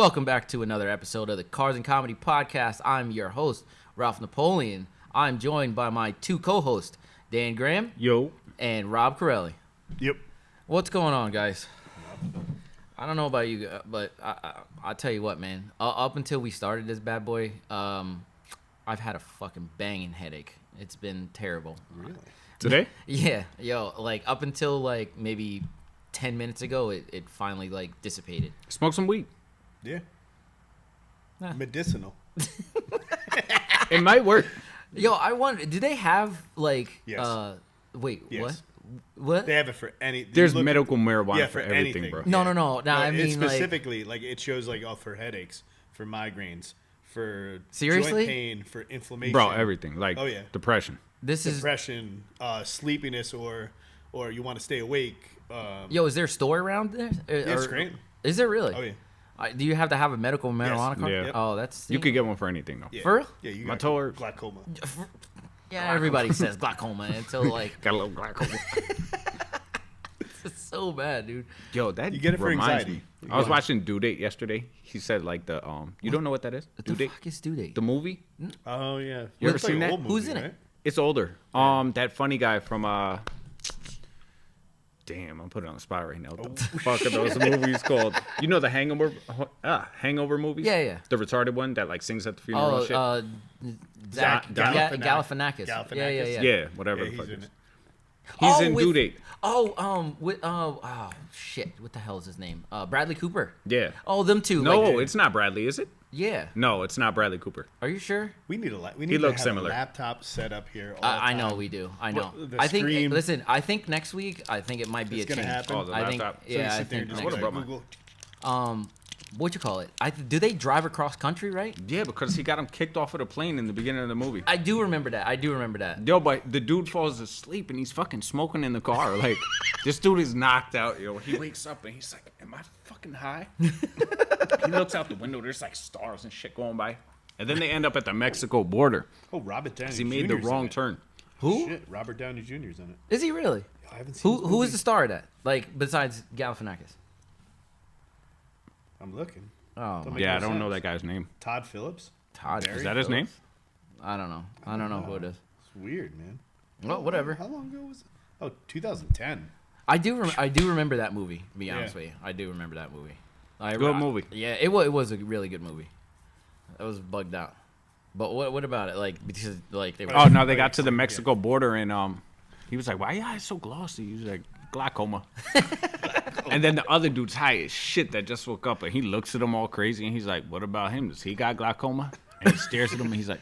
Welcome back to another episode of the Cars and Comedy Podcast. I'm your host, Ralph Napoleon. I'm joined by my two co-hosts, Dan Graham. Yo. And Rob Corelli. Yep. What's going on, guys? I don't know about you, but I'll tell you what, man. Up until we started this bad boy, I've had a fucking banging headache. It's been terrible. Really? Today? Yeah. Yo, like up until like maybe 10 minutes ago, it finally like dissipated. Smoke some weed. Yeah. Nah. Medicinal. It might work. Yo, I wonder, do they have like, Yes. wait, Yes. What? They have it for any. There's medical marijuana for everything, anything. bro. No. I mean, it's specifically like it shows like for headaches, for migraines, for Seriously? joint pain, for inflammation, Bro, everything. Like depression. depression, sleepiness, or you want to stay awake. Yo, is there a store around there? It's great. Is there really? Oh yeah. Do you have to have a medical marijuana card? Yeah. Oh, that's... You could get one for anything, though. Yeah. For real? Yeah, you My got toe hurts. glaucoma. Yeah, everybody says glaucoma until like... Got a little glaucoma. It's so bad, dude. Yo, that You get it for reminds anxiety. me. I was watching Due Date yesterday. He said like the you don't know what that is? What Due the Date? fuck is due date? The movie? Oh yeah. You ever It's like seen an that? old movie, Who's in it? right? It's older. That funny guy from Damn, I'm putting it on the spot right now. What the fuck are those movies called? You know the Hangover movies? Yeah. The retarded one that like sings at the funeral and shit? Zach Galifianakis. Galifianakis. Galifianakis. Yeah. Whatever Yeah, the fuck he's it in is. it. He's in Due Date. Shit. What the hell is his name? Bradley Cooper. Yeah. Oh, them two. No, like, it's not Bradley, is it? yeah. No, it's not Bradley Cooper. Are you sure? We need to looks have similar. a laptop set up here. All I the know time. we do. I know. The I think. screen- Listen, I think next week. I think it might be It's a gonna change. happen. Oh, the I think. laptop. So you Yeah, I sit there think. and Next just would've week. brought Google. What you call it? Do they drive across country? Right. Yeah, because he got him kicked off of the plane in the beginning of the movie. I do remember that. Yo, but the dude falls asleep and he's fucking smoking in the car. Like, this dude is knocked out, yo. He wakes up and he's like, am I fucking high? He looks out the window. There's like stars and shit going by. And then they end up at the Mexico border. Oh, Robert Downey. Because he made the Jr.'s in wrong it. turn. Who? Shit, Robert Downey Jr.'s in it. Is he really? I haven't seen. Who is the star of that? Like besides Galifianakis? I'm looking. Oh, Don't make Yeah, no I don't know sense. that guy's name. Todd Phillips. Todd. Barry Is that his name? Phillips? I don't know. I don't know who it is. It's weird, man. Well, whatever. How long ago was it? Oh, 2010. I do remember that movie. To be honest Yeah. with you, I do remember that movie. Good movie. Yeah, it was a really good movie. I was bugged out. But what about it? Like because like they were. Oh, no, they got to the Mexico border and he was like, why your eyes so glossy? He was like, glaucoma. And then the other dude's high as shit that just woke up and he looks at him all crazy and he's like, what about him? Does he got glaucoma? And he stares at him and he's like,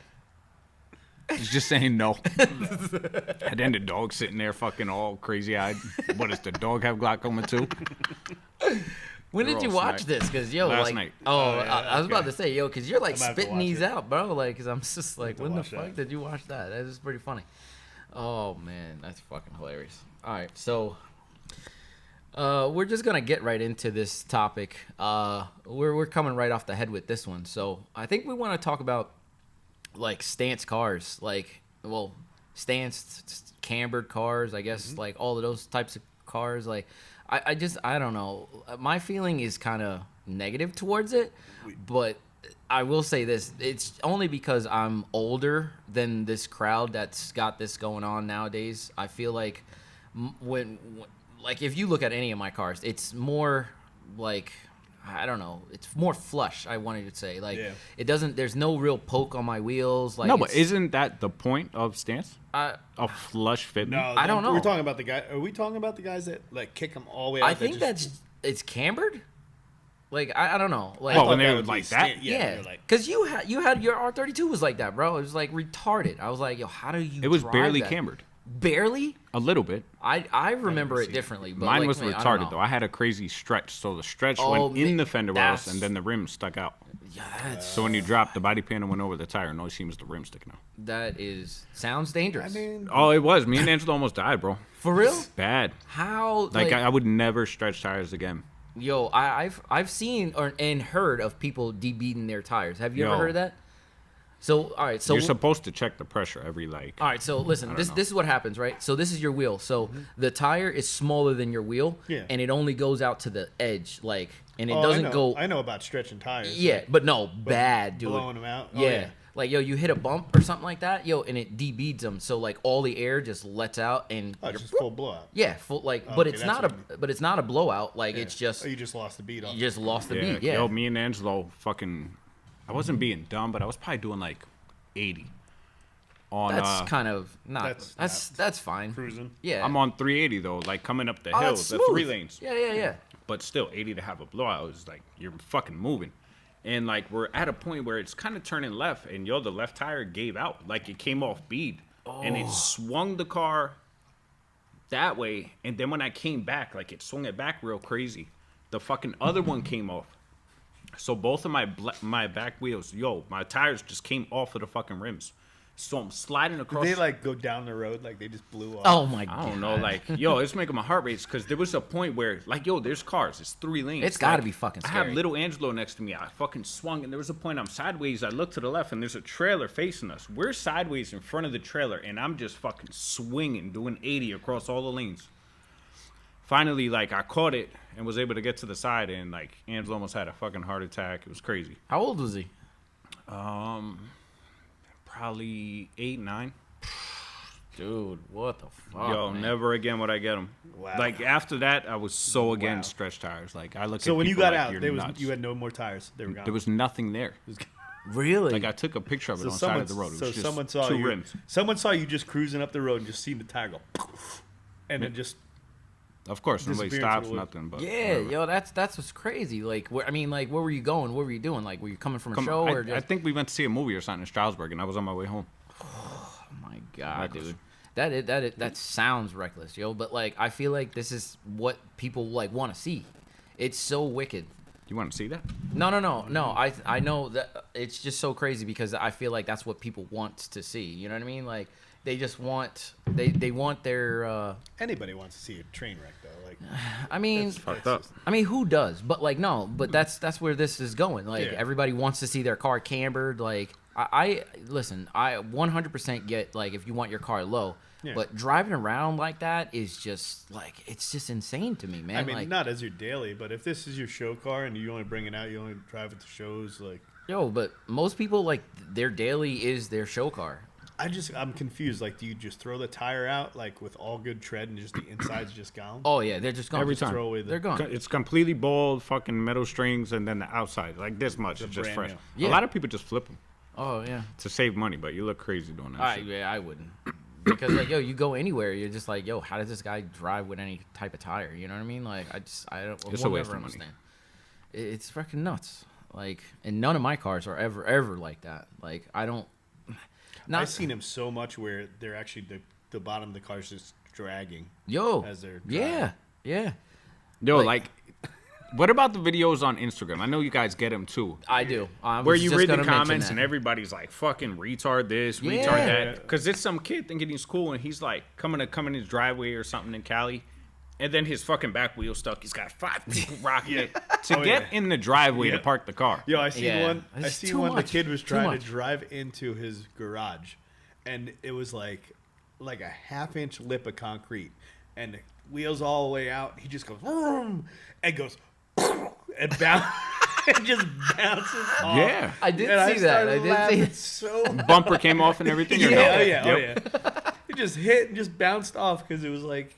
he's just saying no. And then the dog's sitting there fucking all crazy eyed. What, does the dog have glaucoma too? When They're did you all watch snack. this? Because yo, Last like, night. oh, yeah, I was about okay. to say, yo, because you're like I'm gonna have to spitting watch these it. out, bro. Like, because I'm just like, to when the watch fuck that. did you watch that? That is pretty funny. Oh man, that's fucking hilarious. All right, so we're just gonna get right into this topic. We're coming right off the head with this one. So I think we want to talk about like stance cars, like stance cambered cars, I guess, like all of those types of cars. Like I don't know. My feeling is kind of negative towards it, but I will say this: it's only because I'm older than this crowd that's got this going on nowadays. I feel like when if you look at any of my cars, it's more like, I don't know, it's more flush. I wanted to say, like, Yeah. it doesn't. There's no real poke on my wheels. Like, No, but it's- isn't that the point of stance? A flush fit? No, I don't know. We're talking about the guy. Are we talking about the guys that like kick them all the way out? I think it's cambered. Like I don't know. Like Oh, when they that were would like be that? yeah, you're like, because you had your R32 was like that, bro. It was like retarded. I was like, yo, how do you? It was drive barely that? cambered. Barely. A little bit. I remember it seen it. differently. But Mine like, was man, I don't retarded know. though. I had a crazy stretch, so the stretch Oh, went in the fender wells, that's- and then the rim stuck out. Yeah, that's, So when you dropped, the body panel went over the tire, and all you seen was the rim sticking out. that sounds dangerous. I mean, Oh, it was. Me and Angela almost died, bro. for real? Bad. How? Like I would never stretch tires again. Yo, I've seen and heard of people debeating their tires. Have you ever Yo. heard of that? So all right, so You're supposed to check the pressure every like. all right, so listen, this is what happens, right? So this is your wheel. So the tire is smaller than your wheel, Yeah. and it only goes out to the edge, like, and it Oh, doesn't go. I know about stretching tires. Yeah, like, but no, bad, dude. blowing them out. Oh, Yeah. yeah. Like, yo, you hit a bump or something like that, yo, and it debeads them. So like all the air just lets out, and Oh, it's just full blowout. yeah, full like, Oh, but okay, it's that's not what but it's not a blowout. Like Yeah. it's just Oh, you just lost the beat off. you just lost the Yeah, beat. Yeah. Yo, me and Angelo fucking. I wasn't being dumb, but I was probably doing like 80. On That's kind of not. that's That's fine. Cruising. Yeah. I'm on 380 though, like coming up the Oh, hill, that's the smooth. 3 lanes. Yeah. But still, 80 to have a blowout is like you're fucking moving. And like we're at a point where it's kind of turning left, and yo, the left tire gave out, like it came off bead, and it swung the car that way. And then when I came back, like it swung it back real crazy. The fucking other one came off. So both of my back wheels, yo, my tires just came off of the fucking rims. So I'm sliding across. Did they like go down the road like they just blew off? Oh my god. I don't know, like, yo, it's making my heart race because there was a point where, like, yo, there's cars, it's 3 lanes. It's gotta Like, be fucking I have scary. little Angelo next to me. I fucking swung, and there was a point I'm sideways. I look to the left, and there's a trailer facing us. We're sideways in front of the trailer, and I'm just fucking swinging, doing 80 across all the lanes. Finally, like, I caught it and was able to get to the side, and like, Angelo almost had a fucking heart attack. It was crazy. How old was he? Probably 8, 9. Dude, what the fuck? Yo, man? never again would I get them. Wow. Like after that, I was so against stretch tires. Like I look. So at when you people got like, out, you're there was nuts. you had no more tires. They were gone. There was nothing there. Really? Like I took a picture of it so on the side of the road. It was so just someone saw 2 you. rims. Someone saw you just cruising up the road and just seen the tire go, and then just Of course, nobody disappeared stops, into the woods. nothing. But yeah, whatever. yo, that's what's crazy. Like, where, I mean, like, where were you going? What were you doing? Like, were you coming from a Come show on, or I just? think we went to see a movie or something in Strasbourg, and I was on my way home. Oh my god, Reckless. dude. That sounds reckless, yo. But like, I feel like this is what people like want to see. It's so wicked. You want to see that? No. I know that it's just so crazy because I feel like that's what people want to see. You know what I mean? Like, they just want they want their. anybody wants to see a train wreck though. Like I mean, Fucked up. I mean, who does? But like, no. But that's where this is going. Like, Yeah. everybody wants to see their car cambered. Like, I listen. I 100% get like if you want your car low. Yeah. But driving around like that is just like it's just insane to me, man. I mean, like, not as your daily, but if this is your show car and you only bring it out, you only drive it to shows. Like yo, but most people like their daily is their show car. I'm confused. Like, do you just throw the tire out like with all good tread and just the inside's just gone? Oh yeah, they're just gone. Every Just time. Throw away the They're gone. It's completely bald, fucking metal strings, and then the outside, like this much, It's it's just brand fresh. new. Yeah. A lot of people just flip them Oh yeah. to save money, but you look crazy doing that shit. I wouldn't. Because like yo, you go anywhere, you're just like yo, how does this guy drive with any type of tire? You know what I mean? Like I don't. It's will a waste never of money. understand. It's fucking nuts. Like, and none of my cars are ever like that. Like I don't. Not I've seen them so much where they're actually the bottom of the car's just dragging. yo. as they're Yeah, yeah. Yo, Like- like, what about the videos on Instagram? I know you guys get them too. I do. I Where was you just read the gonna mention comments that. and everybody's like, fucking retard this, retard Yeah. that. Because it's some kid thinking he's cool and he's like coming in his driveway or something in Cali. And then his fucking back wheel stuck. He's got 5 people rocking it to Oh, get yeah. in the driveway to Yeah. park the car. Yo, I seen Yeah. one. I It's seen too one. much. The kid was Too trying much. to drive into his garage, and it was like a half-inch lip of concrete, and the wheels all the way out. He just goes vroom, and goes and bounce and just bounces off. Yeah. I did And see that. I started did see laughing that. so. Bumper came off and everything. or no? Yeah, oh yeah, oh Yep. yeah. It just hit and just bounced off because it was like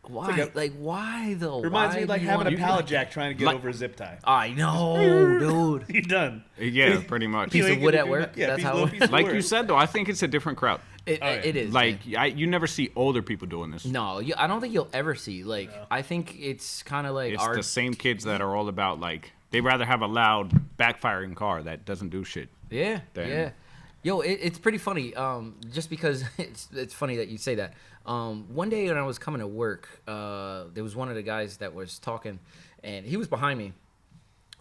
Why? Like, why though? reminds Why me of like do you having wanna a do pallet that? jack trying to get Like- over a zip tie. I know, dude. You're done. Yeah, pretty much. Piece You of ain't wood gonna at do work? that. Yeah, That's piece how of it- piece of Like wood. you said, though, I think it's a different crowd. It, Oh, yeah. it is. Like, man. you never see older people doing this. No, I don't think you'll ever see. Like, I think it's kind of like It's our. the same kids that are all about, like, they'd rather have a loud, backfiring car that doesn't do shit. Yeah, Then- yeah. Yo, it's pretty funny. Just because it's funny that you say that. One day when I was coming to work, there was one of the guys that was talking, and he was behind me,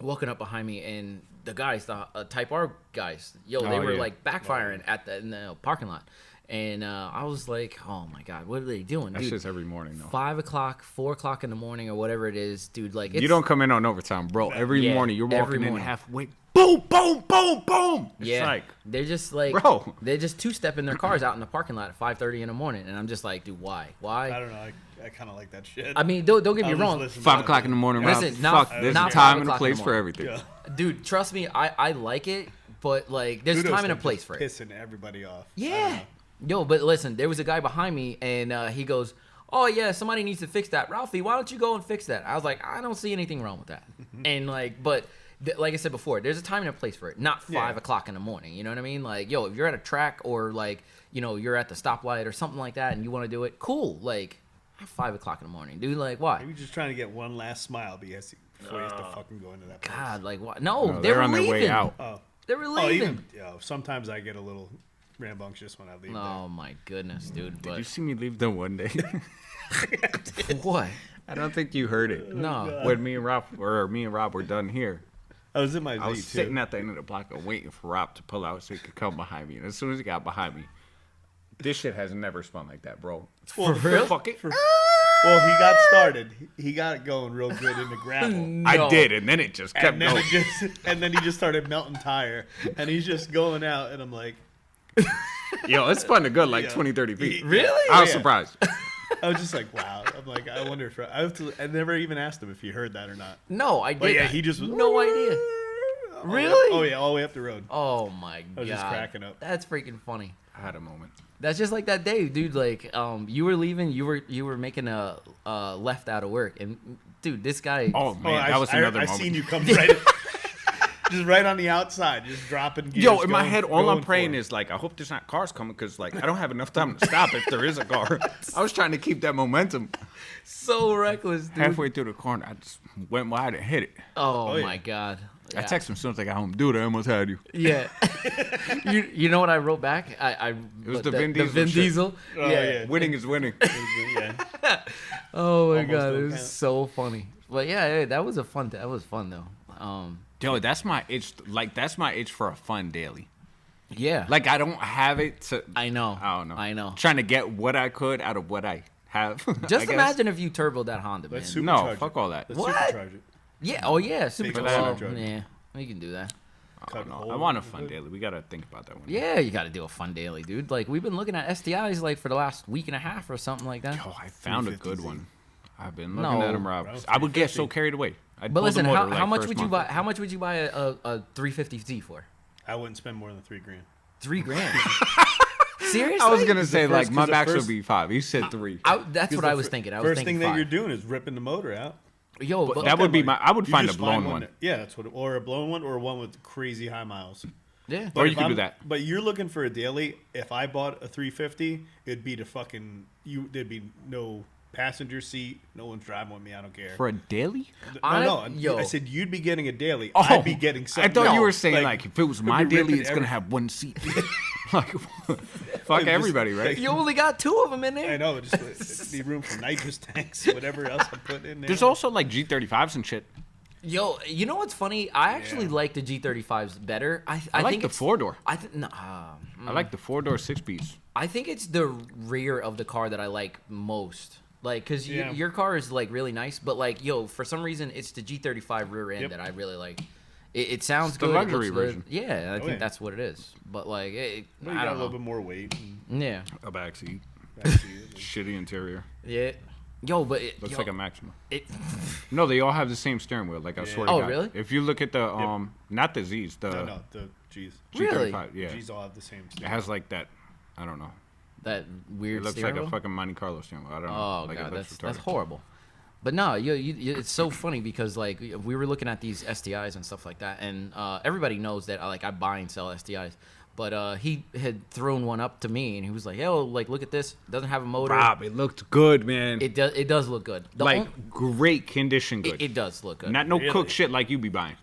walking up behind me, and the guys, the Type R guys, they were yeah. like backfiring in the parking lot. And I was like, oh my God, what are they doing, That dude? shit's every morning, though. 5 o'clock, 4 o'clock in the morning, or whatever it is, dude. Like, it's, You don't come in on overtime, bro. Every Yeah, morning you're every walking in morning. halfway. Boom, boom, boom, boom. It's Yeah, like, they're just like, Bro. they're just two-stepping their cars out in the parking lot at 5:30 in the morning, and I'm just like, dude, why? I don't know. I kind of like that shit. I mean, don't get me I'll just wrong, listen to 5 that. o'clock in the morning, Listen, Rob. not- Fuck, there's not a 5 time and a o'clock in the place for morning. everything. Yeah. dude. Trust me, I like it, but like, there's Kudos time and a to place just for it. Pissing everybody off. I don't Yeah. know. Yo, but listen, there was a guy behind me, and he goes, oh, yeah, somebody needs to fix that. Ralphie, why don't you go and fix that? I was like, I don't see anything wrong with that. And, like, but like I said before, there's a time and a place for it, not 5 o'clock in the morning. You know what I mean? Like, yo, if you're at a track or, like, you're at the stoplight or something like that and you want to do it, cool. Like, at 5 o'clock in the morning, dude. Like, why? Maybe just trying to get one last smile before you have to fucking go into that place. God, like, what? No, No, they they're were on their leaving. way out. Oh. They were Oh, leaving. even sometimes I get a little rambunctious when I leave. Oh, my goodness, dude. Did you But see me leave them one day? what? I don't think you heard it. No. When me and Rob were done here, I was in my I was Z sitting too. at the end of the block and waiting for Rob to pull out so he could come behind me. And as soon as he got behind me, this shit has never spun like that, bro. Well, For real? Fuck it. Well, he got started. He got it going real good in the gravel. I No. did, and then it just kept And then, going. and then he just started melting tire, and he's just going out, and I'm like, Yo, it spun a good like Yeah. 20, 30 feet. Really? I was Yeah. surprised. I was just like, wow. I'm like, I wonder if I never even asked him if he heard that or not. No, I did. But yeah, not. he just was no idea. all the way up- Really? Oh yeah, all the way up the road. Oh my god. I was just cracking up. That's freaking funny. I had a moment. That's just like that day, dude. Like, you were leaving, you were making a left out of work, and dude, this guy. Oh man, that was another I moment. seen you come right, just right on the outside, just dropping gears. Yo, in my going- head, all going I'm praying for it. is like, I hope there's not cars coming because like I don't have enough time to stop if there is a car. I was trying to keep that momentum. So reckless, dude. Halfway through the corner, I just went wide and hit it. Oh, Oh, yeah. my god. I Yeah. texted him as soon as I got home. Dude, I almost had you. Yeah. you know what I wrote back? It was the Vin Diesel shit. Diesel. Oh, yeah. Winning is winning. Yeah. Oh my Almost god, it don't was count. so funny. But yeah, that was that was fun though. Yo, that's my itch. Like that's my itch for a fun daily. Yeah. Like I don't have it to. I know. I don't know. I know. Trying to get what I could out of what I have. I Just guess. imagine if you turboed that Honda, man. Let's No, supercharge fuck it. all that. Let's What? supercharge it. Yeah. Oh yeah. Super. Big Oh, supercharger. yeah. We can do that. I Cut don't know. hole I want a in fun it. daily. We gotta think about that one. Yeah, you got to do a fun daily, dude. Like we've been looking at STIs like for the last week and a half or something like that. Oh, I found a 350Z. good one. I've been looking No. at them, Rob. Bro, I would get 350. so carried away. I'd But pull the listen, motor, how like, much first would you month. buy? How much would you buy a 350Z for? I wouldn't spend more than $3,000. $3,000. Seriously? I was gonna say the like first- my 'cause the max first- would be 5. He said 3. That's what I was thinking. I was First thinking thing that five. you're doing is ripping the motor out. Yo, but that would be Okay, my. I would you find a just blown one. Yeah, that's what. Or a blown one, or one with crazy high miles. yeah. Or If you could do I'm- that. But you're looking for a daily. If I bought a 350, it'd be the fucking you. There'd be no passenger seat. No one's driving with me. I don't care. For a daily? Yo. I said you'd be getting a daily. Oh, I'd be getting something. I thought you else. were saying like if it was my we'd be daily, ripping it's gonna every- have one seat. Like, fuck just- everybody, right? You only got 2 of them in there. I know. Just need room for nitrous tanks, whatever else I'm putting in there. There's also like G35s and shit. Yo, you know what's funny? I actually like the G35s better. I I like think the it's- 4-door. I think no, I like the 4-door 6-piece. I think it's the rear of the car that I like most. Like, cause Yeah. your car is like really nice, but like, yo, for some reason, it's the G35 rear end Yep. that I really like. It sounds It's the good. luxury it looks version. good. Yeah, I think yeah. that's what it is. But like, Well, you I got a don't little know. bit more weight. Yeah, A backseat. Actually, Shitty interior. yeah. Yo, but Looks like a Maxima. it. No, they all have the same steering wheel. Like I swear to Oh, God. really? If you look at the not the Z's, the no, the G's. Really? G35, yeah, G's all have the same. it has like that. I don't know. That weird It looks steering like wheel? a fucking Monte Carlo steering wheel. I don't know. Oh Like, it god, looks that's retarded. horrible. But no, it's so funny because like we were looking at these STIs and stuff like that, and everybody knows that I buy and sell STIs. But he had thrown one up to me, and he was like, "Yo, like look at this. Doesn't have a motor. Rob, it looked good, man. It does look good. The like on- great condition, good. it does look good. Not no Really? cook shit like you be buying.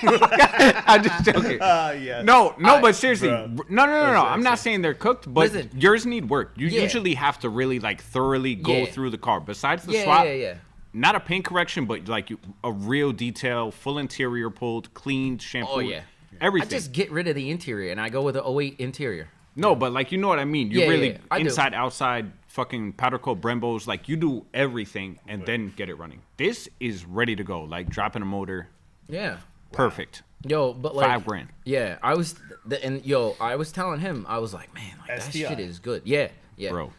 I'm just joking. Yeah. No, but seriously, Bruh. no. That's I'm not excellent. saying they're cooked, but Listen. yours need work. You Yeah. usually have to really like thoroughly go Yeah. through the car. Besides the yeah, swap, yeah. not a paint correction, but like a real detail, full interior pulled, cleaned, shampoo. Oh yeah. Everything. I just get rid of the interior and I go with the 08 interior. No, but like you know what I mean. You Yeah, really yeah, I do. inside, outside, fucking powder coat Brembos. Like you do everything and then get it running. This is ready to go. Like dropping a motor, Yeah. perfect. Yo, but like $5,000. Yeah, I was I was telling him, I was like, man, like that STI. shit is good. Yeah, yeah. Bro.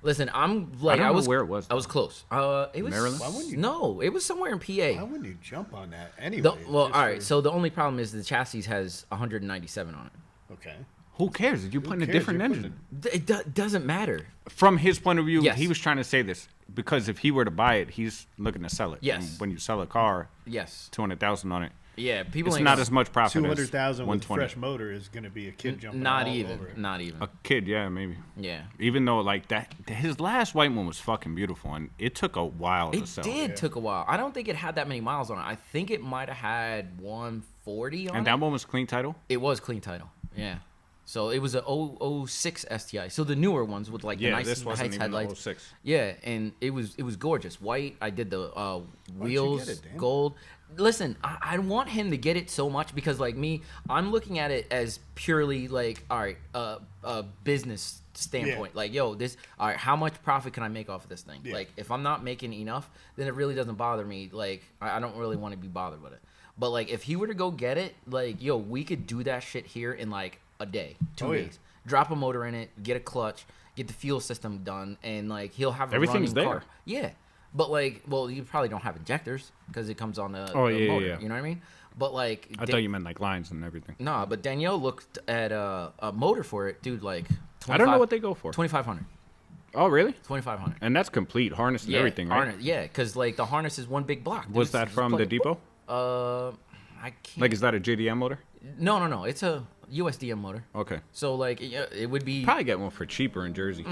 Listen, I'm like I don't know was where it was, I was close. It was Maryland? Why wouldn't you- No, it was somewhere in Why PA. wouldn't you jump on that anyway? Well, all Just right. for- So the only problem is the chassis has 197 on it. okay. Who cares? You're putting a cares? different You're putting engine. It doesn't matter. From his point of view, Yes. he was trying to say this because if he were to buy it, he's looking to sell it. Yes. And when you sell a car, Yes. 200,000 on it. Yeah. People It's ain't not gonna- as much profit as 200,000 with a 120. fresh motor is going to be a kid jumping Not all even. over it. Not even. A kid, yeah, maybe. Yeah. Even though like that, his last white one was fucking beautiful, and it took a while to It sell. did took a while. I don't think it had that many miles on it. I think it might have had 140 on And it. that one was clean title. It was clean title. Yeah. So it was a 006 STI. So the newer ones with like the Yeah, nice this wasn't heights even the headlights. 06. Yeah, and it was gorgeous. White. I did the wheels, get it, Dan? gold. Listen, I want him to get it so much because like me, I'm looking at it as purely like, all right, a business standpoint. Yeah. Like, yo, this, all right, how much profit can I make off of this thing? Yeah. Like, if I'm not making enough, then it really doesn't bother me. Like, I don't really want to be bothered with it. But like, if he were to go get it, like, yo, we could do that shit here in like a day, 2 Oh, yeah. days. Drop a motor in it, get a clutch, get the fuel system done, and like he'll have a Everything's running there. car. Yeah, but like, well, you probably don't have injectors because it comes on the, Oh, the yeah, motor. yeah. You know what I mean? But like, I thought you meant like lines and everything. nah. But Danielle looked at a motor for it, dude. Like, I don't know what they go for. 2,500. Oh, really? 2,500. And that's complete harness and Yeah, everything, right? harness, yeah, because like the harness is one big block. dude. Was It's that just from the plug it- depot? I can't. Like, is that a JDM motor? No. It's a USDM motor. Okay. So like, it would be. Probably get one for cheaper in Jersey.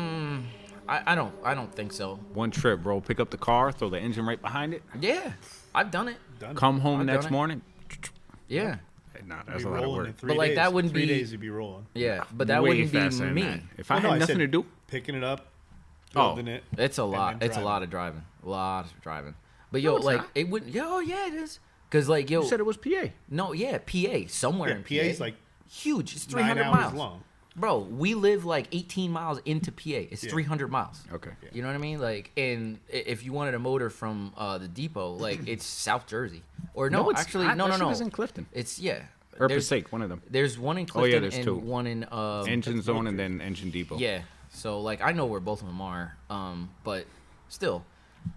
I don't think so. One trip, bro. Pick up the car, throw the engine right behind it, Yeah, I've done it. Done. come home I've next done it. morning. Yeah. Hey, nah, Be that's a lot of rolling work. in 3 But, like, days. that wouldn't 3 be- days you'd be rolling. Yeah, but that Way wouldn't be faster than me. that. If I Well, no, had I said nothing to do, picking it up, Oh. building it. It's a and lot. then It's a driving. lot of driving. A lot of driving. But yo, it's like not. it would. Yo, yeah, it is. Cause like yo, you said it was PA. no, yeah, PA somewhere Yeah, in PA's PA. like huge. It's 9 300 hours miles. long. Bro, we live like 18 miles into PA. It's Yeah. 300 miles. Okay. You know what I mean? Like, and if you wanted a motor from the depot, like it's South Jersey, or no, it's actually, not. no, That no, shit no. is in Clifton. It's yeah. Or There's- Passaic, one of them. There's one in Oh, yeah, Clifton there's and two. one in Engine zone and then engine depot. Yeah. So like I know where both of them are, but still,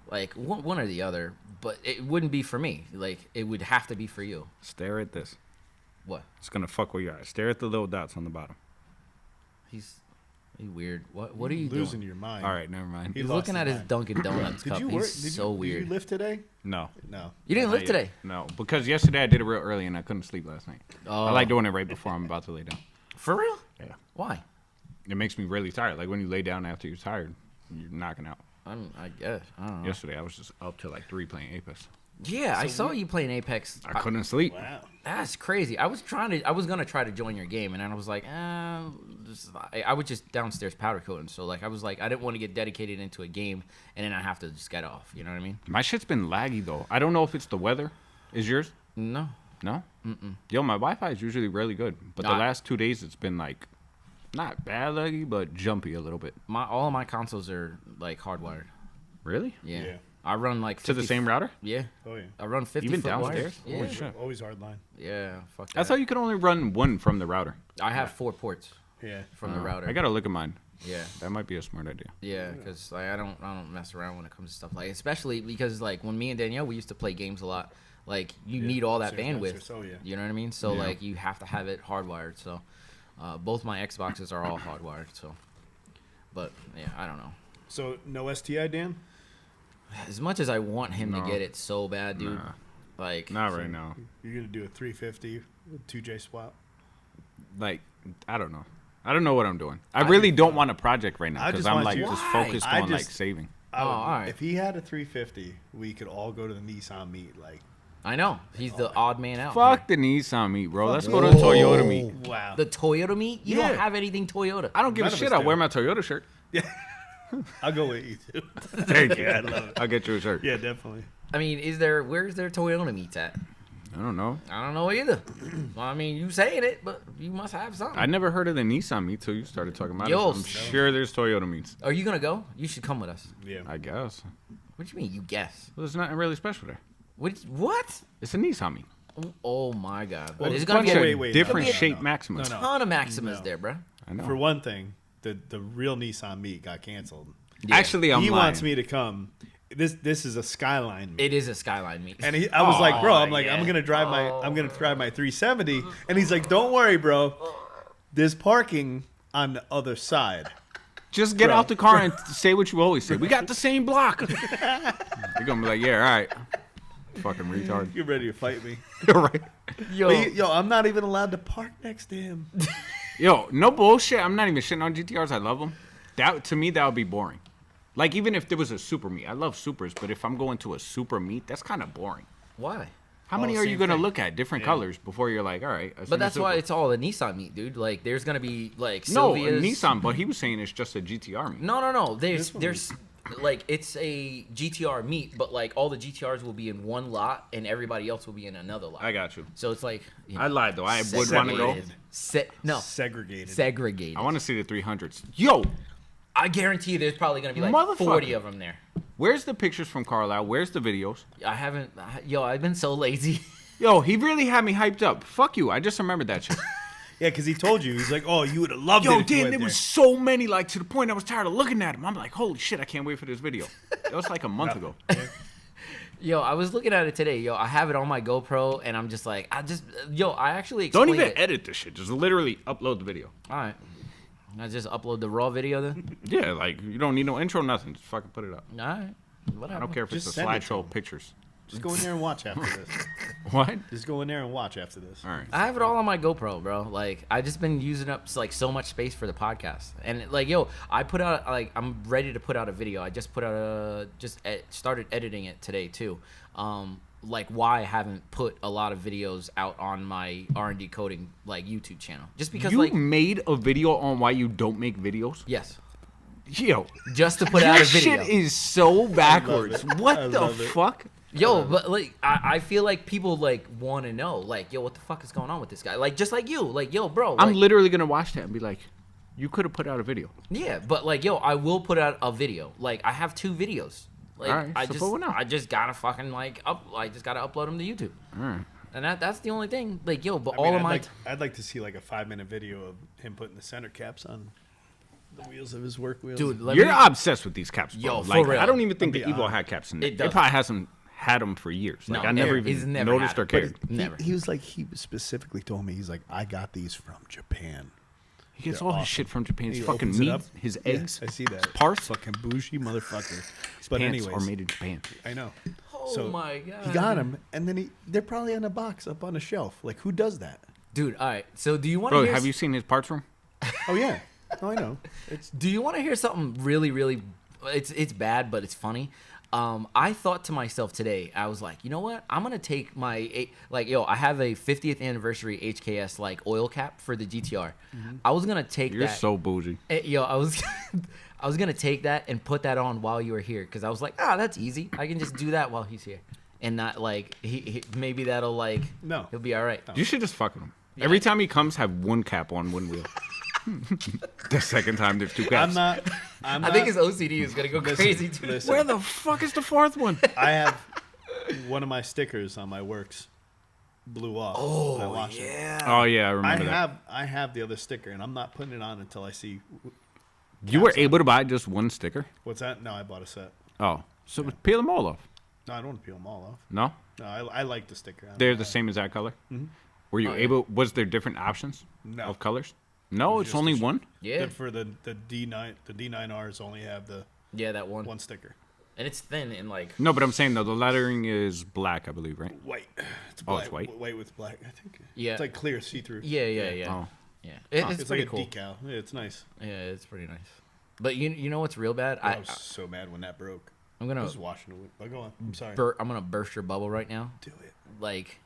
like one or the other. But it wouldn't be for me. Like it would have to be for you. Stare at this. What? It's gonna fuck with your eyes. Stare at the little dots on the bottom. He's weird. What are you losing doing? your mind. All right, never mind. He He's lost looking his at his mind. Dunkin' Donuts Did cup. you work? He's so weird. Did you lift today? No. No. You didn't Not lift yet. today? No, because yesterday I did it real early and I couldn't sleep last night. Oh. I like doing it right before I'm about to lay down. For real? Yeah. Why? It makes me really tired. Like when you lay down after you're tired, you're knocking out. I guess. I don't know. Yesterday I was just up till like 3 playing Apex. Yeah, I saw you playing Apex. I couldn't sleep. Wow. That's crazy. I was gonna try to join your game, and then I was like, I was just downstairs powder coating. So like, I was like, I didn't want to get dedicated into a game, and then I have to just get off. You know what I mean? My shit's been laggy though. I don't know if it's the weather. Is yours? No. No? Mm-mm. Yo, my Wi-Fi is usually really good, but the Nah. last 2 days it's been like not bad laggy, but jumpy a little bit. All of my consoles are like hardwired. Really? Yeah. Yeah. I run like 50, To the same router? Yeah. Oh yeah. I run 50 Even foot downstairs? wires. Yeah. Holy shit. Always hard line. Yeah. Fuck I that. thought you could only run one from the router. I have 4 ports Yeah. from the router. I gotta look at mine. Yeah. That might be a smart idea. Yeah, because like I don't mess around when it comes to stuff like, especially because like when me and Danielle we used to play games a lot. Like you Yeah, need all that same bandwidth. answer, so, yeah. You know what I mean? So Yeah. like you have to have it hardwired. So both my Xboxes are all hardwired. So, but yeah, I don't know. So no STI, Dan? As much as I want him No. to get it so bad, dude. Nah. Like Not right now. You're gonna do a 350 with 2J swap. Like, I don't know. I don't know what I'm doing. I really don't want a project right now I because just I'm want like you- just Why? focused I on like just- saving. I would- all right. If he had a 350, we could all go to the Nissan meet. Like, I know he's the odd man out. Fuck the Nissan meet, bro. Let's go to the Toyota meet. wow. The Toyota meet? You Yeah. don't have anything Toyota. I don't give None a of shit. us I do. wear my Toyota shirt. I'll go with you too. Thank you. Yeah, I love it. I'll get you a shirt. Yeah, definitely. I mean, where's their Toyota meets at? I don't know. I don't know either. Well, I mean, you saying it, but you must have something. I never heard of the Nissan meet till you started talking about Yo, it. I'm sure there's Toyota meets. Are you gonna go? You should come with us. Yeah. I guess. What do you mean? You guess? Well, there's nothing really special there. What? It's a Nissan meet. Oh my God! Well, There's A gonna bunch be of a wait, different no, shape no. Maximas. No, no. ton of Maximas No. there, bro. I know. For one thing, the real Nissan meet got canceled. Yeah. Actually, I'm he lying. wants me to come. This is a Skyline meet. It is a Skyline meet. And I was like, bro, I'm like, yeah. I'm gonna drive my 370, and he's like, don't worry, bro. There's parking on the other side. Just get Bro. out the car and say what you always say. We got the same block. You're gonna be like, yeah, all right. Fucking retard. You're ready to fight me. You're right. Yo, Yo, I'm not even allowed to park next to him. Yo, no bullshit. I'm not even shitting on GTRs. I love them. To me, that would be boring. Like, even if there was a super meet. I love supers, but if I'm going to a super meet, that's kind of boring. why? How many are you same going to thing. look at? Different Yeah. colors before you're like, all right. But that's why it's all a Nissan meet, dude. Like, there's gonna be like No, Silvia's. Nissan, but he was saying it's just a GTR meet. No. This one There's like it's a GTR meet, but like all the GTRs will be in one lot and everybody else will be in another lot. I got you. So it's like I lied, though. I would want to go. Segregated. Segregated. I want to see the 300s. Yo, I guarantee you, there's probably gonna be like Motherfucker. 40 of them there. where's the pictures from Carlisle? Where's the videos? I've been so lazy. Yo, he really had me hyped up. Fuck you. I just remembered that shit. Yeah, because he told you. He's like, oh, you would have loved it. Yo, if you Dan, went there there. was so many, like, to the point I was tired of looking at him. I'm like, holy shit, I can't wait for this video. That was like a month ago. Yo, I was looking at it today. Yo, I have it on my GoPro, and I'm just like, I actually Don't explained even it. edit this shit. Just literally upload the video. All right, I just upload the raw video then. Yeah, like, you don't need no intro, nothing. Just fucking put it up. All right, whatever. I don't care if Just it's a send it to slideshow him. of pictures. Just go in there and watch after this. What? Just go in there and watch after this. All right. I have it all on my GoPro, bro. Like, I just been using up like so much space for the podcast, and like, yo, I put out like I'm ready to put out a video. I just put out started editing it today too. Like why I haven't put a lot of videos out on my R&D coding like YouTube channel, just because You like made a video on why you don't make videos? yes, Yo, just to put your out a video. shit is so backwards. it. What I the love it. fuck? Yo, but like I feel like people like want to know like yo, what the fuck is going on with this guy? Like just like you, like yo, bro. I'm like, literally going to watch that and be like, you could have put out a video. yeah, but like yo, I will put out a video. Like I have 2 videos. Like All right, I so just put one out. I just gotta fucking like I just gotta upload them to YouTube. All right. And that's the only thing. Like yo, but I mean, all of my I'd like to see like a 5-minute video of him putting the center caps on the wheels of his work wheels. dude, let You're me, obsessed with these caps, bro. Yo, for like, real. I don't even think I'll the be Evo honest. had caps in It it. It does. probably hasn't had them for years. Like, No, I never he's even never noticed had or it. cared. Never. He was like, he specifically told me, he's like, I got these from Japan. He gets They're all his awesome. shit from Japan. His He fucking opens it meat, up. his Yeah, eggs, I see that. parts, Fucking bougie motherfucker. his But pants anyways, are made in Japan. I know. Oh So, my god. He got them, and then they're probably on a box up on a shelf. Like, who does that? Dude, all right. So do you want to Bro, hear have you seen his parts room? Oh, yeah. Oh, I know. Do you want to hear something really it's bad but it's funny? I thought to myself today, I was like, you know what? I'm gonna take my I have a 50th anniversary HKS like oil cap for the GTR. I was gonna take You're that. so bougie. I was I was gonna take that and put that on while you were here because I was like, that's easy. I can just do that while he's here, and not like he maybe that'll like No. he'll be all right. You should just fuck with him. Every time he comes, have one cap on one wheel. The second time, there's 2 caps. I'm I think his OCD is gonna go crazy too. listen. Where the fuck is the 4th one? I have one of my stickers on my works blew off. when I washed it. Oh yeah, I remember that. I have the other sticker, and I'm not putting it on until I see You were able to buy just one sticker. what's that. No, I bought a set. Oh, so peel them all off. No, I don't want to peel them all off. No, No, I like the sticker. I don't they're know the why. same as that color. Were you Oh, yeah. able? Was there different options No. of colors? No, it's just only a sh- one. Yeah, For the D9Rs only have the yeah, that one. one sticker. And it's thin and like No, but I'm saying though the lettering is black, I believe, right? White. It's Oh, black. it's white? White with black. I think. Yeah. It's like clear see-through. yeah. Oh, Yeah, It's, it's like pretty a cool. decal. Yeah, it's nice. Yeah, it's pretty nice. But you know what's real bad? I was so mad when that broke. I'm I gonna was washing it. But go on. I'm sorry. I'm gonna burst your bubble right now. Do it. Like,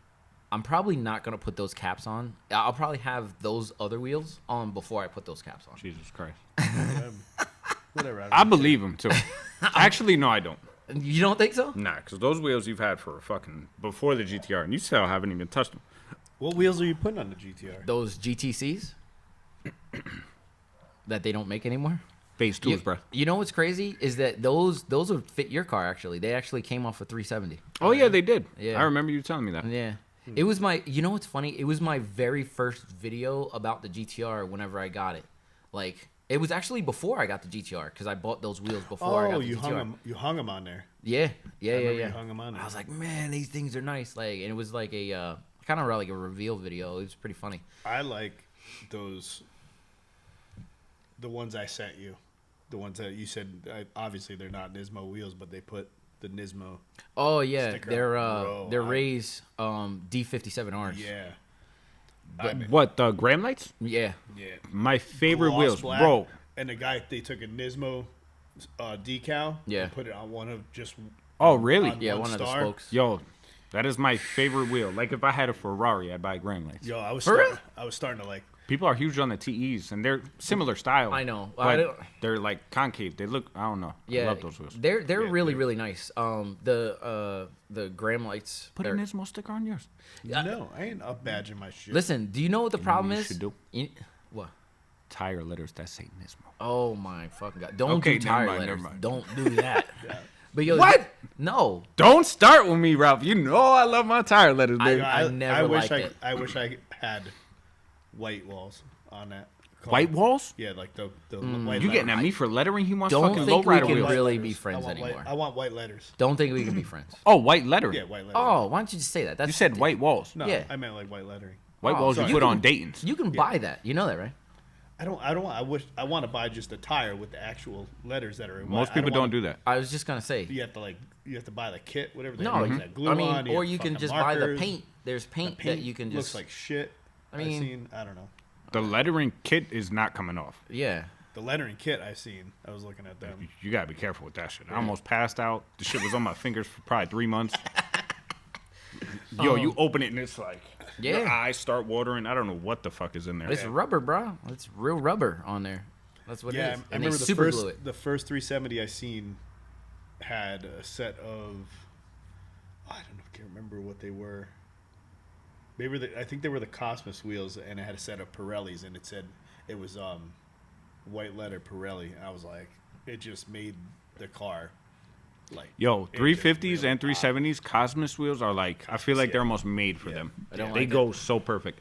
I'm probably not gonna put those caps on. I'll probably have those other wheels on before I put those caps on. Jesus Christ! Whatever. I believe him too. Actually, no, I don't. You don't think so? Nah, because those wheels you've had for fucking before the GTR, and you still haven't even touched them. What wheels are you putting on the GTR? Those GTCs that they don't make anymore. Phase 2s, bro. You know what's crazy is that those would fit your car. Actually, they actually came off a 370. Oh yeah, they did. Yeah. I remember you telling me that. Yeah. It was my. You know what's funny? It was my very first video about the GTR. Whenever I got it, like it was actually before I got the GTR because I bought those wheels before I got the GTR. You hung them on there. Yeah. You hung them on there. I was like, man, these things are nice. Like, and it was like a kind of like a reveal video. It was pretty funny. I like those. The ones I sent you, the ones that you said. Obviously, they're not Nismo wheels, but they put the Nismo. Oh yeah, Sticker they're on. they're Ray's D57Rs. Yeah. What, the Graham lights? Yeah. Yeah. My favorite Gloss wheels, black, bro. And the guy, they took a Nismo decal. Yeah. And put it on one of just. Oh, really? on Yeah, one of the star. spokes. Yo, that is my favorite wheel. Like, if I had a Ferrari, I'd buy Graham lights. Yo, I was For real? starting to like. People are huge on the TEs, and they're similar style. I know. But they're, like, concave. They look, I don't know. Yeah, I love those wheels. They're really they're- really nice. The Graham lights. Put a they're- Nismo sticker on yours. No, I ain't up badging my shit. Listen, do you know what the problem you is? should do? What? Tire letters that say Nismo. Oh my fucking god! Don't Okay, do never tire mind, letters. never mind. Don't do that. But yo, What? No. Don't start with me, Ralph. You know I love my tire letters, baby. I never wish liked it. I wish I had white walls on that. car. White walls? Yeah, like the white. You getting letters. at me for lettering? He wants Don't fucking think we lowrider can wheels. really Letters. be friends I want anymore. I want white letters. Don't think we can be friends. Oh, white lettering. Yeah, white letters. Oh, why don't you just say that? That's You said white walls. No, yeah. I meant like white lettering. White Oh, walls sorry. you You put can- on Dayton's. You can buy that. You know that, right? I don't. I want to buy just a tire with the actual letters that are in white. Most I people don't want- do that. I was just gonna say. You have to buy the kit, whatever. They No, use that glue I mean, on, or have you can fucking just buy the markers. paint. There's The paint, that you can just. looks like shit. I mean- I've seen. I don't know. The lettering kit is not coming off. Yeah. The lettering kit I've seen. I was looking at them. You gotta be careful with that shit. I almost passed out. The shit was on my fingers for probably 3 months. Yo, you open it and it's like your Yeah. eyes start watering. I don't know what the fuck is in there. It's rubber, bro. It's real rubber on there. That's what Yeah, it is. I And remember they super glue it. the first 370 I seen had a set of. I don't know. I can't remember what they were. I think they were the Cosmos wheels, and it had a set of Pirellis, and it said it was white letter Pirelli. And I was like, it just made the car like. Yo, it just 350s really and popped. 370s Cosmos wheels are like, I feel like they're almost made for them. I don't They like go so perfect.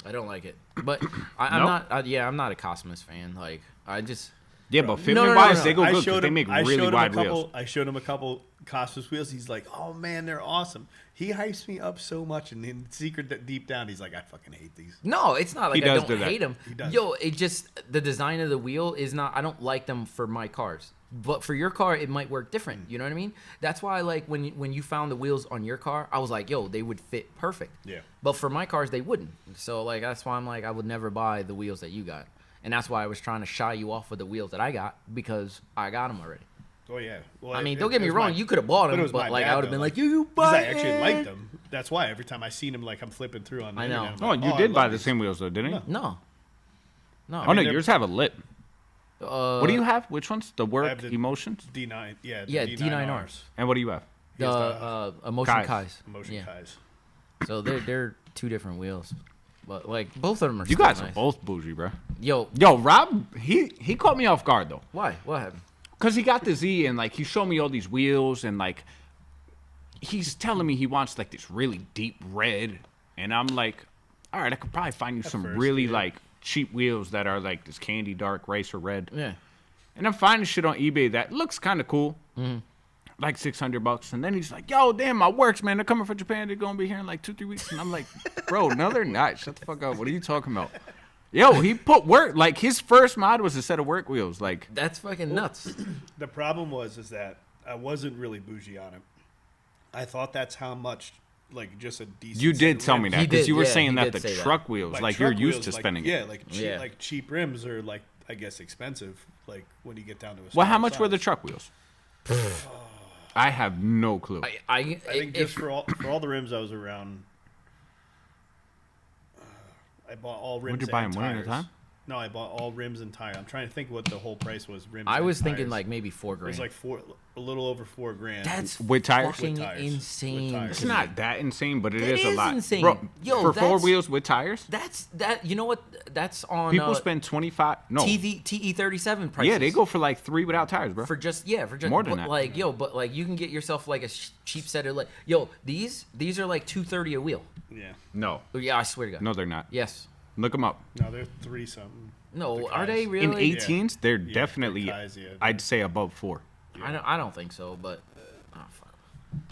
I don't like it, but I'm No? not. I'm not a Cosmos fan. Like I just. Yeah, but fitment no, wise, no. they go I good showed because they him- make I really showed him wide a couple, wheels. I showed him a couple Cosmos wheels. He's like, "Oh man, they're awesome." He hypes me up so much, and in secret, that deep down, he's like, "I fucking hate these." No, it's not like He I does don't do that. hate them. He does. Yo, it just the design of the wheel is not. I don't like them for my cars, but for your car, it might work different. You know what I mean? That's why I like when you found the wheels on your car, I was like, yo, they would fit perfect. Yeah. But for my cars, they wouldn't. So like that's why I'm like I would never buy the wheels that you got, and that's why I was trying to shy you off with the wheels that I got because I got them already. Oh yeah. Well, I mean, it- don't get it me was wrong, my- you could have bought but it them, was my but like bad, I would have though, been like, like, you because buy I actually it. liked them. That's why every time I seen them, like I'm flipping through on. The I know. internet, I'm Oh, like, you I did love buy the these. same wheels though, didn't you? No. No. Oh no, they're- yours have a lip. What do you have? Which ones? The I work have the emotions? D9. Yeah. The Yeah, D9Rs. D9Rs. And what do you have? He has The Emotion Kais. Kais. Emotion Yeah. Kais. So they're two different wheels, but like both of them are. You still guys are nice. both bougie, bro. Yo, Yo, Rob, he caught me off guard though. why? What happened? Cause he got the Z and like he showed me all these wheels and like he's telling me he wants like this really deep red, and I'm like, all right, I could probably find you some first, really yeah. like cheap wheels that are like this candy dark racer red. Yeah. And I'm finding shit on eBay that looks kind of cool, like $600. And then he's like, yo, damn, my works, man, they're coming from Japan. They're gonna be here in like 2-3 weeks. And I'm like, bro, no, they're not. Shut the fuck up. What are you talking about? Yo, he put work. Like his first mod was a set of work wheels. Like That's fucking nuts. The problem is that I wasn't really bougie on it. I thought that's how much, like, just a decent. you set did of tell me rims- that He because did, you were yeah, saying he that did the say that. truck wheels, like truck you're used wheels, to like, spending. Yeah, like cheap, Yeah. like cheap rims are like I guess expensive. Like when you get down to a. Well, how smaller much were the size. truck wheels? I have no clue. I think just for all the rims, I was around. I bought all rims. Would you buy and them one at a tires. time? No, I bought all rims and tires. I'm trying to think what the whole price was. Rims. I and was thinking tires. like maybe $4 It grand. was like a little over $4,000. That's With tires? fucking With tires. insane. With tires. It's not that insane, but it It is a is lot. insane. Bro, Yo, for 4 that's- wheels with tires, That you know what? That's on people spend 25. No, TE37 prices. yeah, they go for like 3 without tires, bro. for just More than but that. Like but like you can get yourself like a cheap set of like these are like $230 a wheel. Yeah. No, Oh, yeah, I swear to God. no, they're not. Yes. Look them up. No, they're 3 something. No, The are Kais. they In really? 18s, they're Yeah, definitely, the Kais, yeah, I'd say above 4. I don't think so, but oh fuck.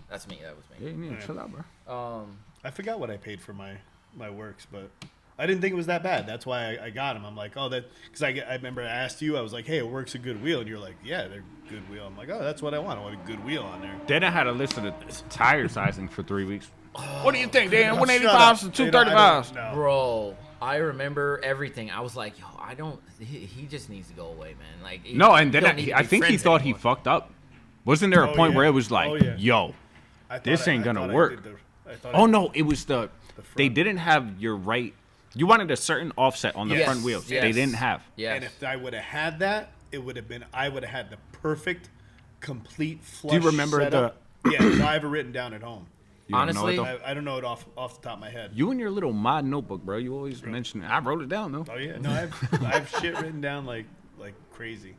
That's me. That was Yeah, me. you need to chill out, bro. I forgot what I paid for my works, but I didn't think it was that bad. That's why I got them. I'm like, oh, that because I remember I asked you. I was like, hey, it works a good wheel, and you're like, yeah, they're good wheel. I'm like, oh, that's what I want. I want a good wheel on there. Then I had a list of the tire sizing for 3 weeks. What do you think, Dan? Oh, shut 185s to up. Dude, I 235s. don't know. Bro, I remember everything. I was like, yo, I don't. He just needs to go away, man. Like No, and we then don't need to I be think he friends thought he anymore. fucked up. Wasn't there a Oh, point yeah. where it was like, Oh, yeah. yo, I thought this ain't gonna thought work. I thought Oh no, it was they front. didn't have your right. You wanted a certain offset on the Yes, front wheels. yes. They didn't have. Yes. And if I would have had that, it would have been. I would have had the perfect, complete flush. Do you remember setup. Yeah, no, I have it written down at home. You don't know it, Honestly, though? I don't know it off the top of my head. You and your little mod notebook, bro. You always mention it. I wrote it down though. Oh yeah, no, I have shit written down like crazy,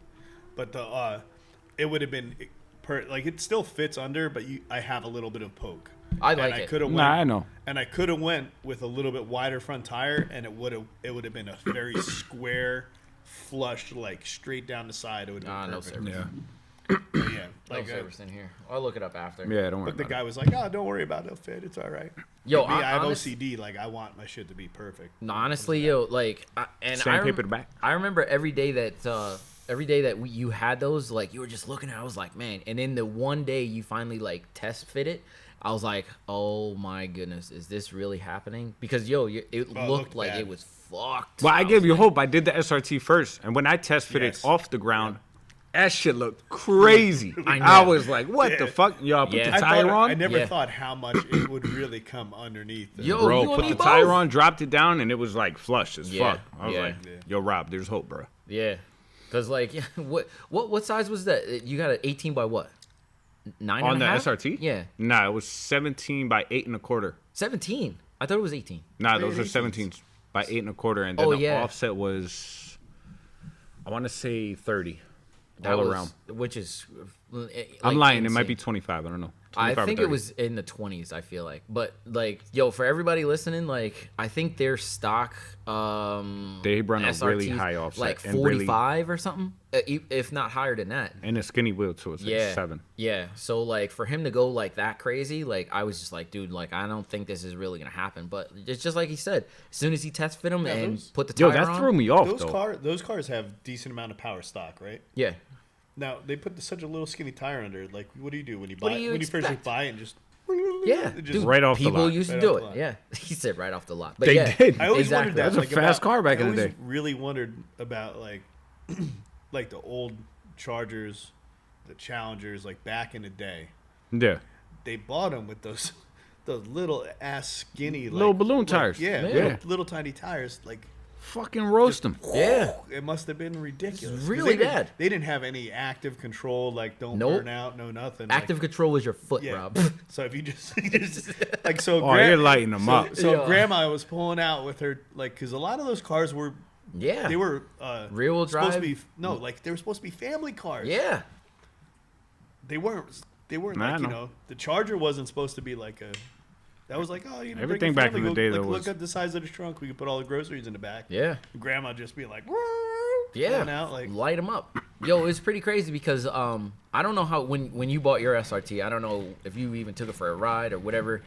but the it would have been like it still fits under, but I have a little bit of poke. I And like I it. could have Nah, I know. and I could have went with a little bit wider front tire, and it would have been a very square, flush, like straight down the side. It would have been no perfect. service. Yeah. But yeah, No like service in here. I'll look it up after. Yeah, don't worry but the about guy was like, "Oh, don't worry about it. It'll fit. It's all right." Yo, Me, I have honest- OCD. Like I want my shit to be perfect. No, honestly, yo, like, and Sandpaper the back. I remember every day that you had those, like, you were just looking at it, I was like, man. And then the one day you finally, like, test fit it, I was like, oh my goodness, is this really happening? Because, it Oh, looked looked like bad. it was fucked. Well, I was gave you like, hope. I did the SRT first, and when I test fitted Yes. off the ground, that shit looked crazy. I know. I was like, what the Yeah. fuck? Y'all put Yeah. the I tire thought, on? I never Yeah. thought how much it would really come underneath. Yo, Bro, you and put me the tire both. on, dropped it down, and it was like flush as Yeah, fuck. I was yeah. like, yo, Rob, there's hope, bro. Yeah. Because, like, what size was that? You got an 18 by what? 9 On and the a half? SRT? Yeah. Nah, it was 17 by 8 1/4. 17. I thought it was 18. Nah, They those had are 17s by 8 1/4, and then Oh, the yeah. offset was, I want to say 30 That all was- around. Which is. I'm lying. It might be insane. 25. I don't know. I 25 or think it 30. was in the 20s, I feel like. But, like, yo, for everybody listening, like, I think their stock They run a really SRTs, high offset like and really- 45 or something, if not higher than that. And a skinny wheel, too. It's like Yeah. 7. Yeah. So, like, for him to go, like, that crazy, like, I was just like, dude, like, I don't think this is really going to happen. But it's just like he said. As soon as he test fit him Yeah, and those- put the Yo, tire that on. threw me off, Those cars have decent amount of power stock, right? Yeah. Now they put such a little skinny tire under it. Like, what do you do when you What buy? do you When you first expect? buy it, and just Yeah. It Dude, right off the people lot. used to Right do off it. the lot. Yeah. He said right off the lot. But They yeah, did. I always exactly. wondered that. That was a like, fast car back I in the always day. really wondered about like the old Chargers, the Challengers, like back in the day. Yeah. They bought them with those little ass skinny Little balloon tires. Yeah, Yeah. little tiny tires. Like Fucking roast them. Yeah. it must have been ridiculous. 'Cause really they didn't- bad. They didn't have any active control. Like don't Nope. burn out, no nothing. Active control was your foot, Yeah. Rob. So if you just like so, Oh, you're lighting them so, up. So Yeah. grandma was pulling out with her like because a lot of those cars were Yeah. they were Rear-wheel supposed to drive? be no like they were supposed to be family cars. Yeah. They weren't Nah, like I know. the Charger wasn't supposed to be like a. That was like, oh, bring Everything your back family, in the go, day, like, though, look was- at the size of the trunk. We could put all the groceries in the back. Yeah. Grandma just be like, Yeah. pulling out like Light them up. Yo, it's pretty crazy because I don't know how when you bought your SRT, I don't know if you even took it for a ride or whatever.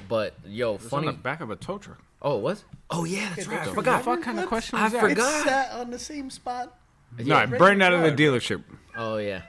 But yo, It's on funny. the back of a tow truck. Oh, it was? Oh yeah, that's right. I that's forgot. What kind of question I is that? forgot. it's sat on the same spot. No, I Yeah. burned out of the Drive. dealership. Oh yeah.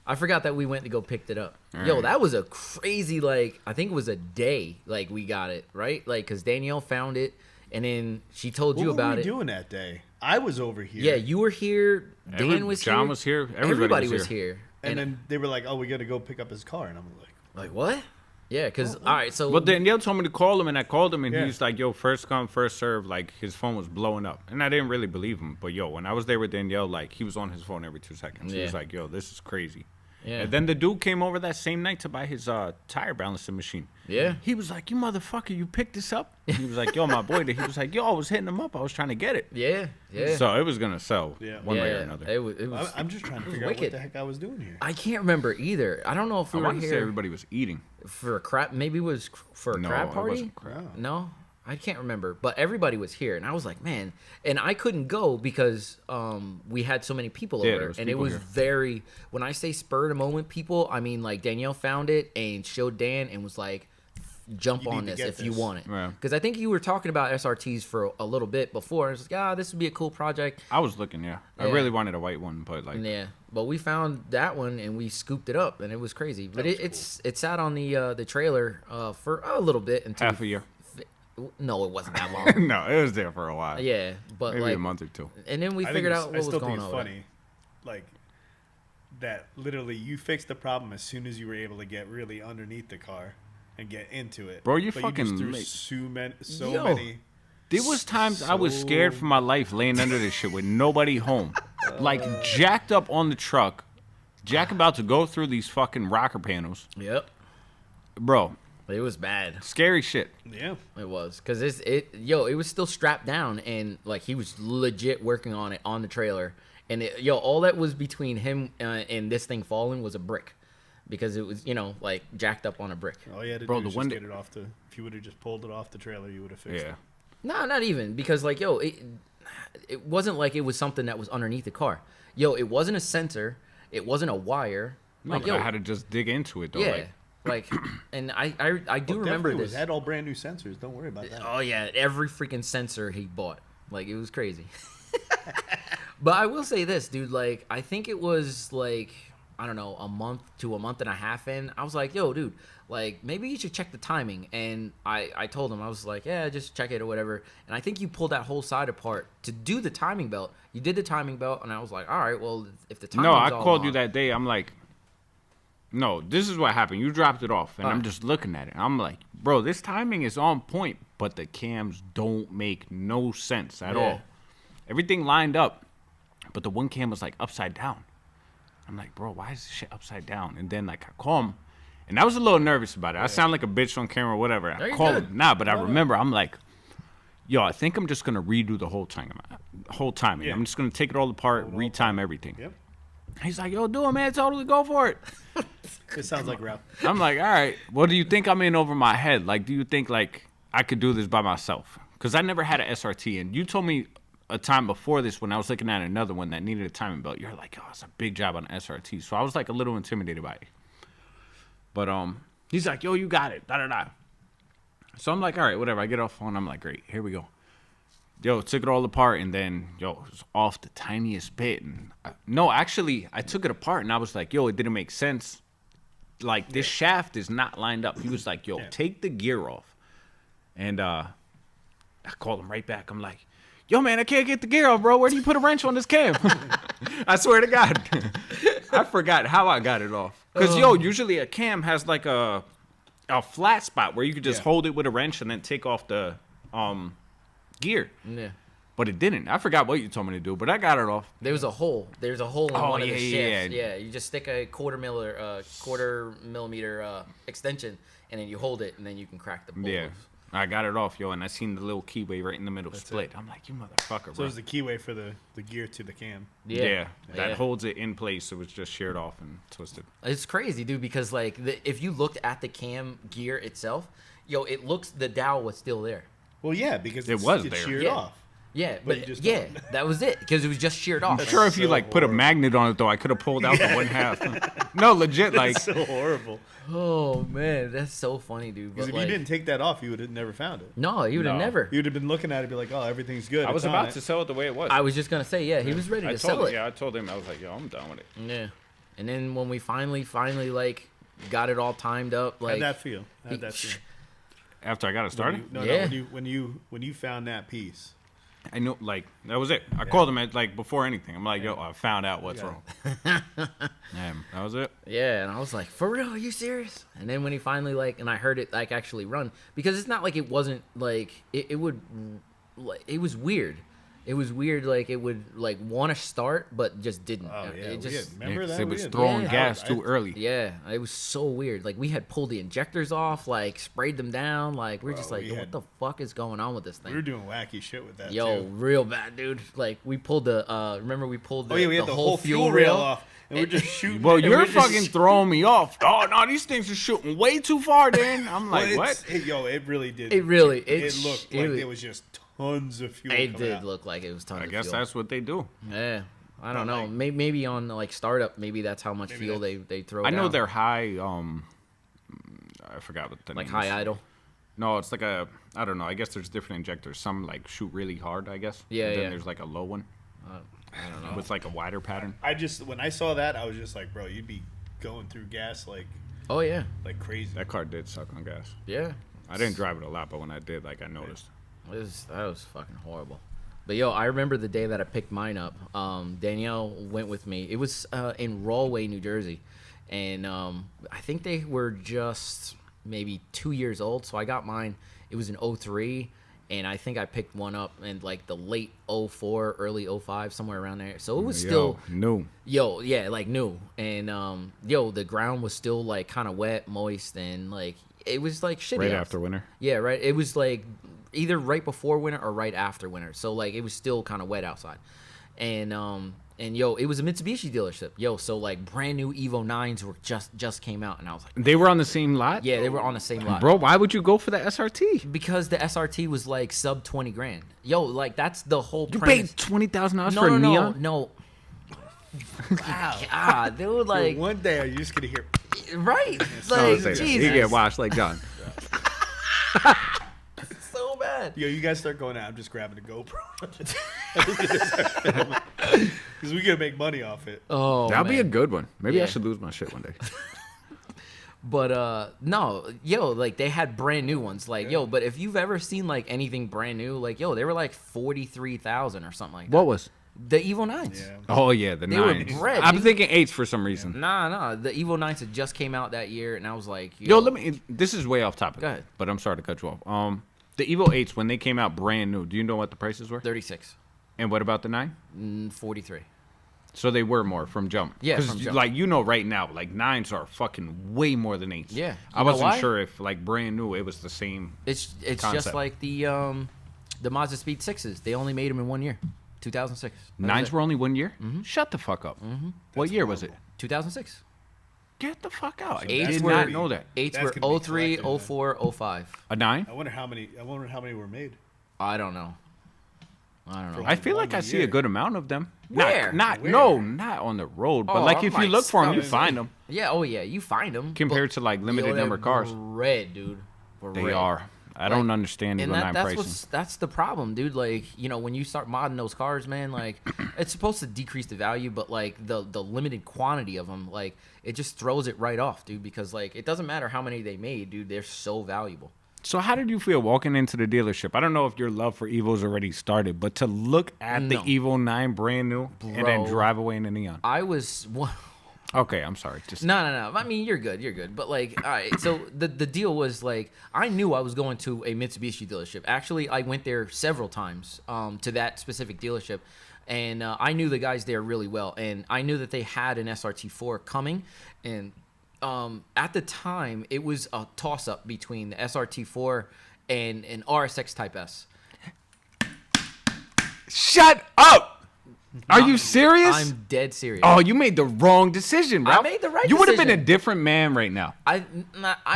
I forgot that we went to go pick it up. All Yo, right. that was a crazy like I think it was a day like we got it, right? Like cuz Danielle found it and then she told What you were about we it. doing that day? I was over here. Yeah, you were here, Dan was John here. was here, Everybody everybody was was here. And then they were like, "Oh, we got to go pick up his car," and I'm like, like what? Yeah, because all right, so But Danielle told me to call him, and I called him, and Yeah. he's like, "Yo, first come, first serve." Like his phone was blowing up, and I didn't really believe him. But yo, when I was there with Danielle, like he was on his phone every 2 seconds. He was Yeah. like, "Yo, this is crazy." Yeah. And then the dude came over that same night to buy his tire balancing machine. Yeah. He was like, "You motherfucker, you picked this up?" He was like, "Yo, my boy." He was like, "Yo, I was hitting him up. I was trying to get it." yeah, yeah. So it was gonna sell Yeah. one way or Yeah, another. It was. I'm just trying to was figure out what wicked. the heck I was doing here. I can't remember either. I don't know if I we were want to say here everybody was eating. for a crap. Maybe it was for a No, crab it party. wasn't crab. No, I can't remember. But everybody was here, and I was like, man. And I couldn't go because we had so many people Yeah, over, there was and it people was here. very. When I say spur of the moment, people, I mean like Danielle found it and showed Dan and was like, jump You on need to this get if you this. want it. Yeah. Because I think you were talking about SRTs for a little bit before. I was like, this would be a cool project. I was looking, yeah. I Yeah. really wanted a white one, but like, Yeah, but we found that one and we scooped it up and it was crazy. But it sat on the trailer for a little bit until half a year. No, it wasn't that long. No, it was there for a while. Yeah, but Maybe like a month or two. and then we I think figured it's- out I what still was going think on. it's with it. funny, like that. Literally, you fixed the problem as soon as you were able to get really underneath the car and get into it. Bro, you But fucking just threw make- so Yo. many. There was times I was scared for my life laying under this shit with nobody home. Like jacked up on the truck. Jack about to go through these fucking rocker panels. Yep, Bro, it was bad. scary shit. Yeah, It was because it was still strapped down and like he was legit working on it on the trailer. And all that was between him and this thing falling was a brick, because it was like jacked up on a brick. all you had to Bro, do the was one just that- get it off the. If you would have just pulled it off the trailer, you would have fixed Yeah. it. No, not even, because like it wasn't like it was something that was underneath the car. It wasn't a sensor, it wasn't a wire. No, Like, but I had to just dig into it though. yeah, Like, and I do Well, remember definitely this. It had all brand new sensors. Don't worry about that. Oh yeah, every freaking sensor he bought. Like it was crazy. But I will say this, dude, like I think it was like I don't know, a month to a month and a half in, I was like, yo, dude, like maybe you should check the timing. And I told him, I was like, yeah, just check it or whatever. And I think you pulled that whole side apart to do the timing belt. You did the timing belt, and I was like, all right, well, if the timing's no, I all called you off- that day. I'm like, no, this is what happened. You dropped it off, and I'm Alright. just looking at it. I'm like, bro, this timing is on point, but the cams don't make no sense at Yeah. all. Everything lined up, but the one cam was like upside down. I'm like, bro, why is this shit upside down? And then like I call him, and I was a little nervous about it. I sound like a bitch on camera or whatever. No, I you're call good. him, but I remember I'm like, yo, I think I'm just gonna redo the whole timing. Yeah. I'm just gonna take it all apart, retime everything. Yep. He's like, yo, do it, man. Totally go for it. It sounds like Ralph. I'm like, all right. What do you think I'm in over my head? Like, do you think like I could do this by myself? Because I never had an SRT, and you told me a time before this when I was looking at another one that needed a timing belt. You're like, oh, it's a big job on an SRT. So I was like a little intimidated by it. But he's like, yo, you got it. Da da da. So I'm like, all right, whatever. I get off the phone. I'm like, great, here we go. Yo, took it all apart, and then yo, it was off the tiniest bit. And no, actually, I took it apart, and I was like, yo, it didn't make sense. Like this shaft is not lined up. He was like, yo, take the gear off. And I called him right back. I'm like, yo, man, I can't get the gear off, bro. Where do you put a wrench on this cam? I swear to God. I forgot how I got it off. Because, yo, usually a cam has like a flat spot where you could just hold it with a wrench and then take off the gear. Yeah. But it didn't. I forgot what you told me to do, but I got it off. There's a hole. There's a hole in Oh, one of yeah, the yeah, shafts. yeah. Yeah, you just stick a quarter millimeter extension, and then you hold it, and then you can crack the bolt. Yeah. I got it off, yo, and I seen the little keyway right in the middle split. I'm like, you motherfucker, So bro. there's the keyway for the gear to the cam. Yeah, that Yeah. holds it in place, so it's just sheared off and twisted. It's crazy, dude, because like if you looked at the cam gear itself, it looks the dowel was still there. Well, yeah, because It it's, was it's there. sheared Yeah. off. Yeah, But but you just yeah, don't. that was it because it was just sheared off. I'm sure if you so like put a horrible. magnet on it though, I could have pulled out the one half. No, legit, like It's so horrible. Oh man, that's so funny, dude. Because But if like, you didn't take that off, you would have never found it. no, you would have No. never. You'd have been looking at it and be like, oh, everything's good. I was It's on about it. to sell it the way it was. I was just gonna say, yeah, he was ready to sell it. Yeah, I told him I was like, yo, I'm done with it. Yeah, and then when we finally like got it all timed up, like How'd that feel? How'd that feel? After I got it started, No, Yeah. when you found that piece, I knew, like, that was it. I called him at, like, before anything. I'm like, yo, I found out what's wrong. Yeah, that was it. Yeah, and I was like, for real, are you serious? And then when he finally, like, and I heard it, like, actually run, because it's not like it wasn't, like, it would, like, it was weird. It was weird, like, it would, like, want to start, but just didn't. Oh, yeah. It just, Remember that? It was throwing gas too early. yeah, it was so weird. Like, we had pulled the injectors off, like, sprayed them down. Like, we're just like, yo, what the fuck is going on with this thing? We were doing wacky shit with that, Yo, too. real bad, dude. Like, we pulled the, remember we pulled the, We had the whole fuel rail off. And we're just shooting. Well, and you're we're just fucking throwing me off. Oh, no, these things are shooting way too far, Dan. I'm like, what? Yo, it really did. It really, It looked like there was just tons of fuel. It coming did out. look like it was tons I of guess fuel. that's what they do. Yeah, I don't But, know. like- Maybe on like startup, maybe that's how much fuel they throw. I know down. they're high, I forgot what the like name high is. idle. No, it's like a, I don't know. I guess there's different injectors. Some, like, shoot really hard, I guess. Yeah, and then yeah. there's, like, a low one I don't know. with, like, a wider pattern. I just, when I saw that, I was just like, bro, you'd be going through gas like Oh yeah, crazy. That car did suck on gas. yeah. I didn't drive it a lot, but when I did, like, I noticed. That was fucking horrible. But yo, I remember the day that I picked mine up. Danielle went with me. It was in Rahway, New Jersey, and I think they were just maybe 2 years old. So I got mine. It was in 03, and I think I picked one up in like the late 04, early 05, somewhere around there. So it was still new. like new. And the ground was still like kind of wet, moist, and like it was like shitty. Right out. after winter. Yeah, right. It was like either right before winter or right after winter. So like it was still kind of wet outside. And it was a Mitsubishi dealership. So like brand new Evo 9s were just came out, and I was like, They were on the same lot? yeah, they were on the same lot. Bro, why would you go for the SRT? Because the SRT was like sub 20 grand. Like that's the whole You premise. paid $20,000 no, for no, a no, Neon? no. Wow. God, they were like, One day, are you just gonna hear? right? I Like, would say that. Jesus. You get washed like John. So bad. Yo, you guys start going out. I'm just grabbing a GoPro. Because we gonna make money off it. Oh, That'll be a man. good one. Maybe I Yeah. should lose my shit one day. But no, like they had brand new ones. Like, but if you've ever seen like anything brand new, like they were like 43,000 or something like that. What was? The Evo 9s? Yeah. Oh, yeah, the They were 9s. bred, I'm dude. thinking 8s for some reason. Nah, the Evo 9s had just came out that year, and I was like, Yo, this is way off topic. Go ahead. But I'm sorry to cut you off. The Evo 8s, when they came out brand new, do you know what the prices were? 36, And what about the 9? 43. So they were more from jump. Yeah, 'Cause, from jump. like, right now, like 9s are fucking way more than 8s. Yeah. I You know wasn't why? sure if, like, brand new, it was the same. It's just Concept. like the Mazda Speed 6s. They only made them in 1 year, 2006. That was 9s it. were only 1 year? Shut the fuck up. What year was it? 2006. Get the fuck out. I Eights did were not know that. 8s That's were gonna be 03, collected, man. 04, 05. A 9? I wonder how many were made. I don't know. I feel like I see a year. good amount of them. Where? Not Where? no, not on the road. But Oh, like I'm if you like look for them, you scouting. find them. Yeah, oh yeah, you find them. Compared to, like, limited number cars. Red, dude. They are. I don't understand And Evo 9 that's pricing. that's the problem, dude. Like, when you start modding those cars, man, like it's supposed to decrease the value, but like the limited quantity of them, like it just throws it right off, dude. Because like it doesn't matter how many they made, dude. They're so valuable. So how did you feel walking into the dealership? I don't know if your love for Evos already started, but to look at No. the Evo 9 brand new and then Bro. drive away in the Neon. I was Okay, I'm sorry. Just No. I mean, you're good. But like, all right. So the deal was like, I knew I was going to a Mitsubishi dealership. Actually, I went there several times to that specific dealership, and I knew the guys there really well, and I knew that they had an SRT4 coming, and at the time it was a toss up between the SRT4 and an RSX Type S. Shut up! Are you serious? I'm dead serious. Oh, you made the wrong decision, bro. I made the right You would have been a decision. different man right now. I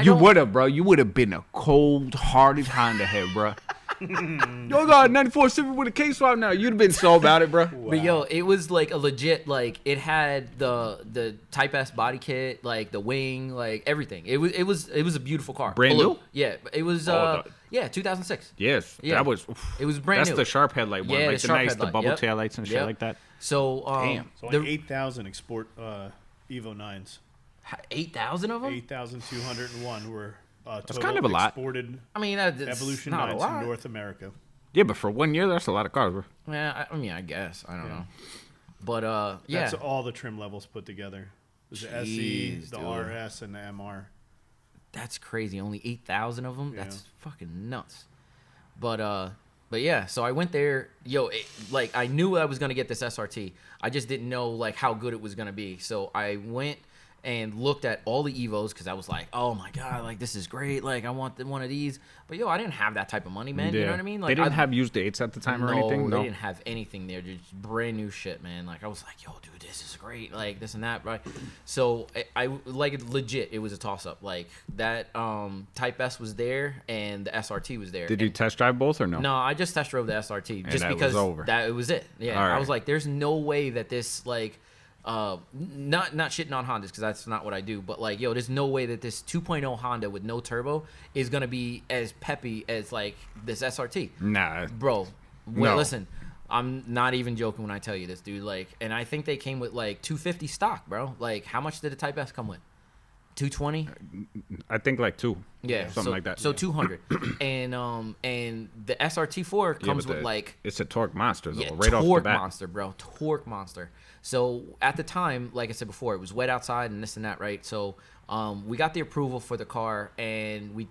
You don't- would have, bro. You would have been a cold-hearted Honda head, bro. Yo, got 94 Civic with a K-swap now. You'd have been so about it, bro. But yo, it was like a legit, like it had the Type S body kit, like the wing, like everything. It was a beautiful car. Brand Blue. new? Yeah, it was Oh, 2006. Yes, Yeah. that was. Oof. It was brand That's new. the sharp headlight one, Yeah, like the the sharp nice, headlight. the bubble Yep. taillights and shit Yep. like that. So Damn. So the like 8,000 export Evo 9s. 8,000 of them. 8,201 were total kind of a lot. exported I mean, that's Evolution not a 9s lot. from North America. Yeah, but for 1 year, that's a lot of cars, bro. Yeah, I mean, I guess. I don't know. But, yeah. That's all the trim levels put together. There's the SE, Jeez, the dude. RS, and the MR. That's crazy. Only 8,000 of them? Yeah. That's fucking nuts. But yeah, so I went there. Yo, like, I knew I was going to get this SRT. I just didn't know, like, how good it was going to be. So I went and looked at all the Evos because I was like, oh, my God, like, this is great. Like, I want one of these. But, yo, I didn't have that type of money, man. Yeah. You know what I mean? Like, They didn't have used 8s at the time or anything? they No, didn't have anything there. Just brand new shit, man. Like, I was like, yo, dude, this is great. Like, this and that, right? So, I like, legit, it was a toss-up. Like, that Type S was there, and the SRT was there. Did you test drive both or no? No, I just test drove the SRT. Just that was because over. that it was it. Yeah, All I right. was like, there's no way that this, like... not shitting on Hondas because that's not what I do, but like, yo, there's no way that this 2.0 Honda with no turbo is gonna be as peppy as like this SRT, Nah. bro. Wait, No. listen, I'm not even joking when I tell you this, dude. Like, and I think they came with like 250 stock, bro. Like, how much did the Type S come with? 220. I think like 2. Yeah, Something so, like that. So 200, and the SRT4 Yeah, comes but with like it's a torque monster, though, yeah, right off the torque bat. monster, bro. Torque monster. So at the time, like I said before, it was wet outside and this and that, right? So we got the approval for the car and we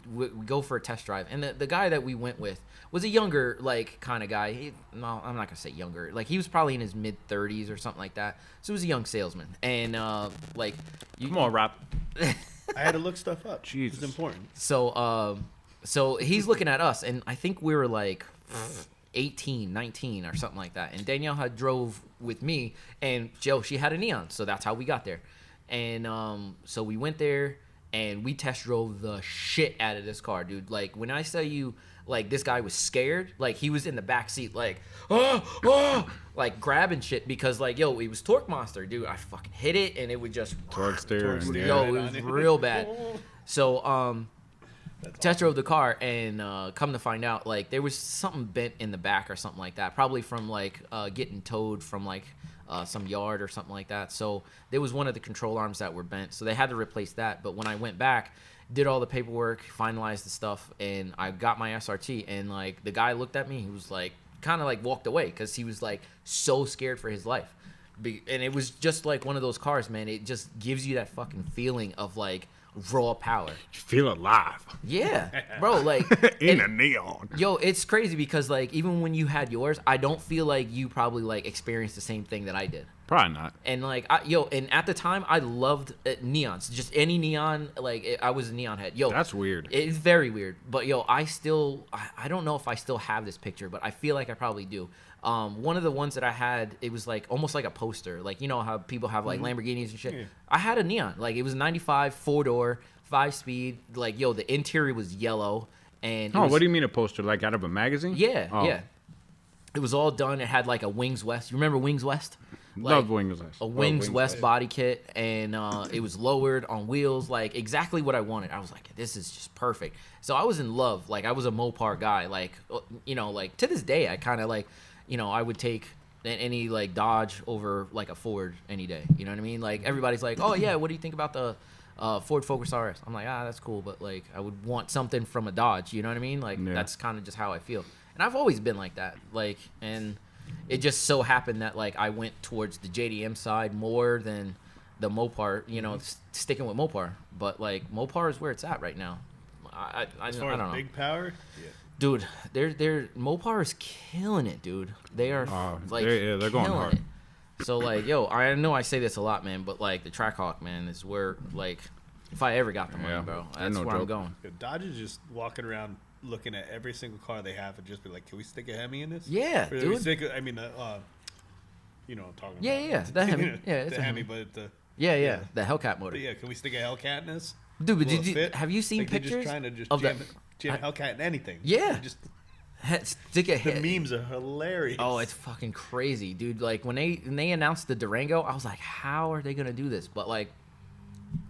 go for a test drive. And the guy that we went with was a younger, like, kind of guy. No, I'm not gonna say younger. Like, he was probably in his mid 30s or something like that. So he was a young salesman. And like, Come on, Rob. I had to look stuff up. Jesus. It's important. So he's looking at us, and I think we were like 18, 19 or something like that. And Danielle had drove with me, and Joe, she had a Neon, so that's how we got there. And so we went there, and we test drove the shit out of this car, dude. Like, when I tell you, like, this guy was scared, like, he was in the back seat, like, like, grabbing shit because, like, yo, it was torque monster, dude. I fucking hit it, and it would just Torque steer. Torque steer. yo, Yeah. it was real bad. So test drove the car, and come to find out, like, there was something bent in the back or something like that, probably from like getting towed from like some yard or something like that. So there was one of the control arms that were bent, so they had to replace that. But when I went back, did all the paperwork, finalized the stuff, and I got my SRT, and like, the guy looked at me, he was like, kind of like walked away because he was like so scared for his life. And it was just like one of those cars, man. It just gives you that fucking feeling of like raw power. You feel alive. Yeah, bro. Like, In and- a neon. yo, it's crazy because like, even when you had yours, I don't feel like you probably like experienced the same thing that I did. Probably not. And like, and at the time, I loved neons. Just any neon, like, I was a neon head. Yo, That's weird. It's very weird. But yo, I don't know if I still have this picture, but I feel like I probably do. One of the ones that I had, it was like almost like a poster. Like, you know how people have like Lamborghinis and shit. Yeah. I had a neon. Like, it was 95 4-door, 5-speed. Like, yo, the interior was yellow. And it Oh, was, what do you mean a poster? Like out of a magazine? Yeah, Oh. yeah. It was all done. It had like a Wings West. You remember Wings West? Love Wings West. A Love Wings West West. body kit, and it was lowered on wheels, like exactly what I wanted. I was like, this is just perfect. So I was in love. Like, I was a Mopar guy. Like, you know, like to this day, I kind of like, you know, I would take any like Dodge over like a Ford any day. You know what I mean? Like, everybody's like, oh yeah, what do you think about the Ford Focus RS? I'm like, that's cool, but like, I would want something from a Dodge. You know what I mean? Like, Yeah. that's kind of just how I feel. And I've always been like that. Like, and it just so happened that like, I went towards the JDM side more than the Mopar, you know, sticking with Mopar. But like, Mopar is where it's at right now. I As don't far as know. big power, Dude, they're Mopar is killing it, dude. They are like they're going killing hard. it. So like, yo, I know I say this a lot, man, but like, the Trackhawk, man, is where like, if I ever got the money, Yeah, bro, they're that's no where I'm joke. going. Dodge is just walking around looking at every single car they have and just be like, can we stick a Hemi in this? Yeah, Or can we dude. stick you know what I'm talking Yeah, about. yeah, the Hemi. Yeah, it's the a Hemi, Hemi. but Yeah, the Hellcat motor. but yeah, can we stick a Hellcat in this? Dude, but Will did it you fit? have you seen Like, they're pictures just trying to just of jam, that? jam Hellcat in anything. Yeah. Just Stick a the hit. memes are hilarious. Oh, it's fucking crazy, dude. Like, when they announced the Durango, I was like, how are they gonna do this? But like,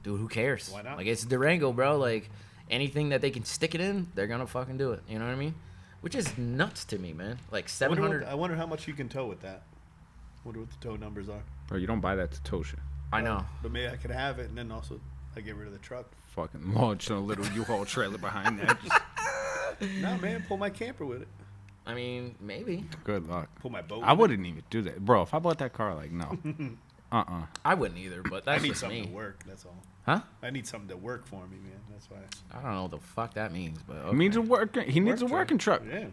dude, who cares? Why not? Like, it's Durango, bro. Like, anything that they can stick it in, they're gonna fucking do it. You know what I mean? Which is nuts to me, man. Like, I wonder how much you can tow with that. Wonder what the tow numbers are. Bro, you don't buy that to tow shit. I know. But maybe I could have it and then also I get rid of the truck. Fucking launch a little U-Haul trailer behind that. Just, Nah, man, pull my camper with it. I mean, maybe. Good luck. Put my boat. I in it. wouldn't even do that, bro. If I bought that car, like no. I wouldn't either, but I that's need just something me. to work. That's all. Huh? I need something to work for me, man. That's why. I don't know what the fuck that means, but okay. He needs a work. He needs a working truck. Yeah.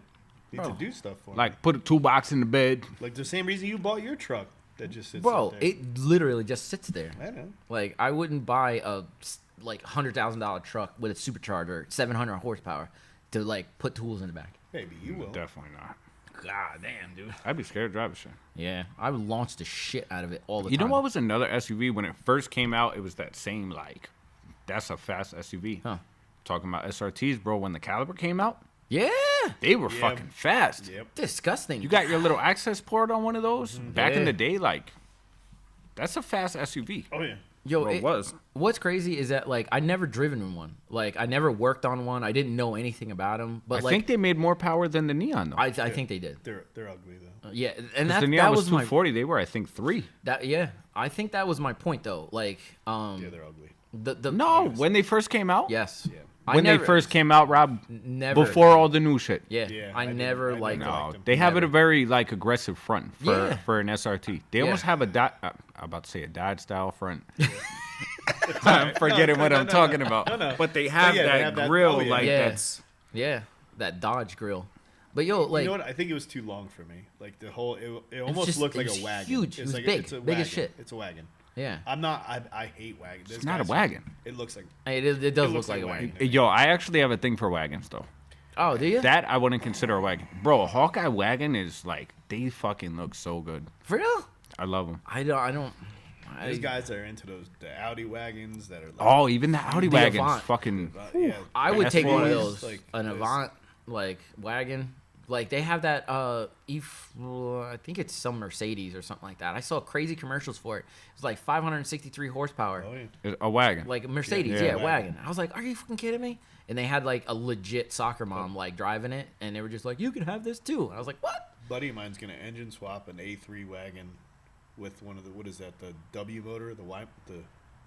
Need to do stuff for me. Like put a toolbox in the bed. Like the same reason you bought your truck that just sits Bro, out there. it literally just sits there. I know. Like, I wouldn't buy a like $100,000 truck with a supercharger, 700 horsepower, to like put tools in the back. Maybe you will. Definitely not. God damn, dude. I'd be scared to drive a shit. Yeah, I would launch the shit out of it all the You time. know what was another SUV when it first came out? It was that same like, that's a fast SUV. Huh? Talking about SRTs, bro. When the Caliber came out, Yeah, they were Yeah. fucking fast. Yep. disgusting. You got your little access port on one of those back in Yeah. the day, like that's a fast SUV. Oh yeah. Yo, Well, it was. What's crazy is that like I never driven in one. Like I never worked on one. I didn't know anything about them. But I like think they made more power than the Neon though. I think they did. They're ugly though. Yeah, and 'Cause that, the Neon that was was my 240. They were, I think, 3. I think that was my point though. Like Yeah, they're ugly. the No, when they first came out. yes. Yeah. I When never- they first came out, Rob, never before all the new shit. Yeah, Yeah, I I never didn't- I liked never it. liked No, them. they have Never. it a very like aggressive front for Yeah. for an SRT. They almost Yeah. have a I'm about to say a Dodge style front. I'm forgetting what I'm talking about. no. But they have yeah, they that have that- grill oh, yeah. like Yeah. that's. Yeah, that Dodge grill. But yo, like You know what? I think it was too long for me. Like the whole, it almost just- looked like it's a wagon. huge. It's It was like big. It's a Big as wagon. shit. It's a wagon. yeah, I'm not. I hate wagons. It's not a wagon. It looks like. it does look looks like like a a wagon. wagon. Yo, I actually have a thing for wagons though. Oh, do you? That I wouldn't consider a wagon, bro. A Hawkeye wagon is like they fucking look so good. For real? I love them. I don't. There's guys that are into the Audi wagons that are. Like, Oh, even the Audi The wagons, Avant. fucking. yeah. I would take one of S4s, those, like, an those- Avant like wagon. Like they have that I think it's some Mercedes or something like that. I saw crazy commercials for it. It's like 563 horsepower. Oh yeah. A wagon. Like a Mercedes, Yeah, yeah, wagon. I was like, are you fucking kidding me? And they had like a legit soccer mom like driving it, and they were just like, you can have this too. And I was like, what? Buddy of mine's gonna engine swap an A3 wagon with one of the, what is that, the W motor, the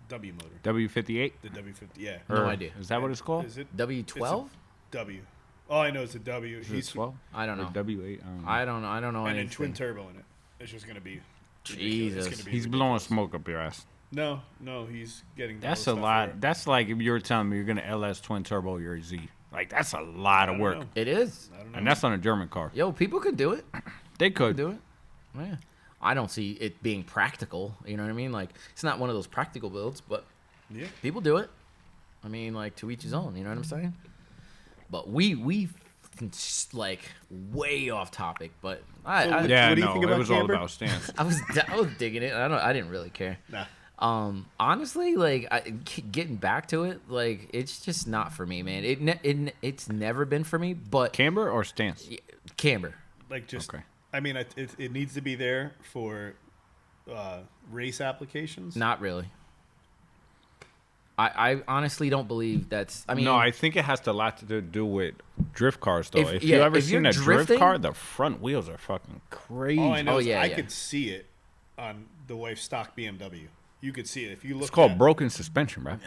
W motor, W58. the W50. Yeah. No idea. Is that what it's called? Is it W12? W? All I know is a W. Is it He's 12? I don't Or know. W8. I don't know. I don't know and then anything. twin turbo in it. It's just gonna be. ridiculous. Jesus. It's gonna be He's ridiculous. blowing smoke up your ass. No, he's getting. That's all a the stuff lot. for it. That's like if you were telling me you're gonna LS twin turbo your Z. Like that's a lot of don't work, know. It is. I don't know. and that's on a German car. Yo, people could do it. They could. Do it. Yeah. I don't see it being practical. You know what I mean? Like it's not one of those practical builds, but Yeah. people do it. I mean, like to each his own. You know what I'm saying? But we like way off topic. But I Yeah, What do you no, think it about was camber? all about stance. I was digging it. I didn't really care. Nah. Honestly, like getting back to it, like it's just not for me, man. It's never been for me. But Camber or stance? camber, Like just. Okay. I mean, it needs to be there for race applications. not really. I honestly don't believe that's. I mean, No, I think it has a lot to do with drift cars, though. If- If yeah, you ever if seen you're a drift drifting- car, the front wheels are fucking crazy. All I know Oh, is yeah, I yeah. could see it on the wife's stock BMW. You could see it if you look. It's called broken suspension, bro.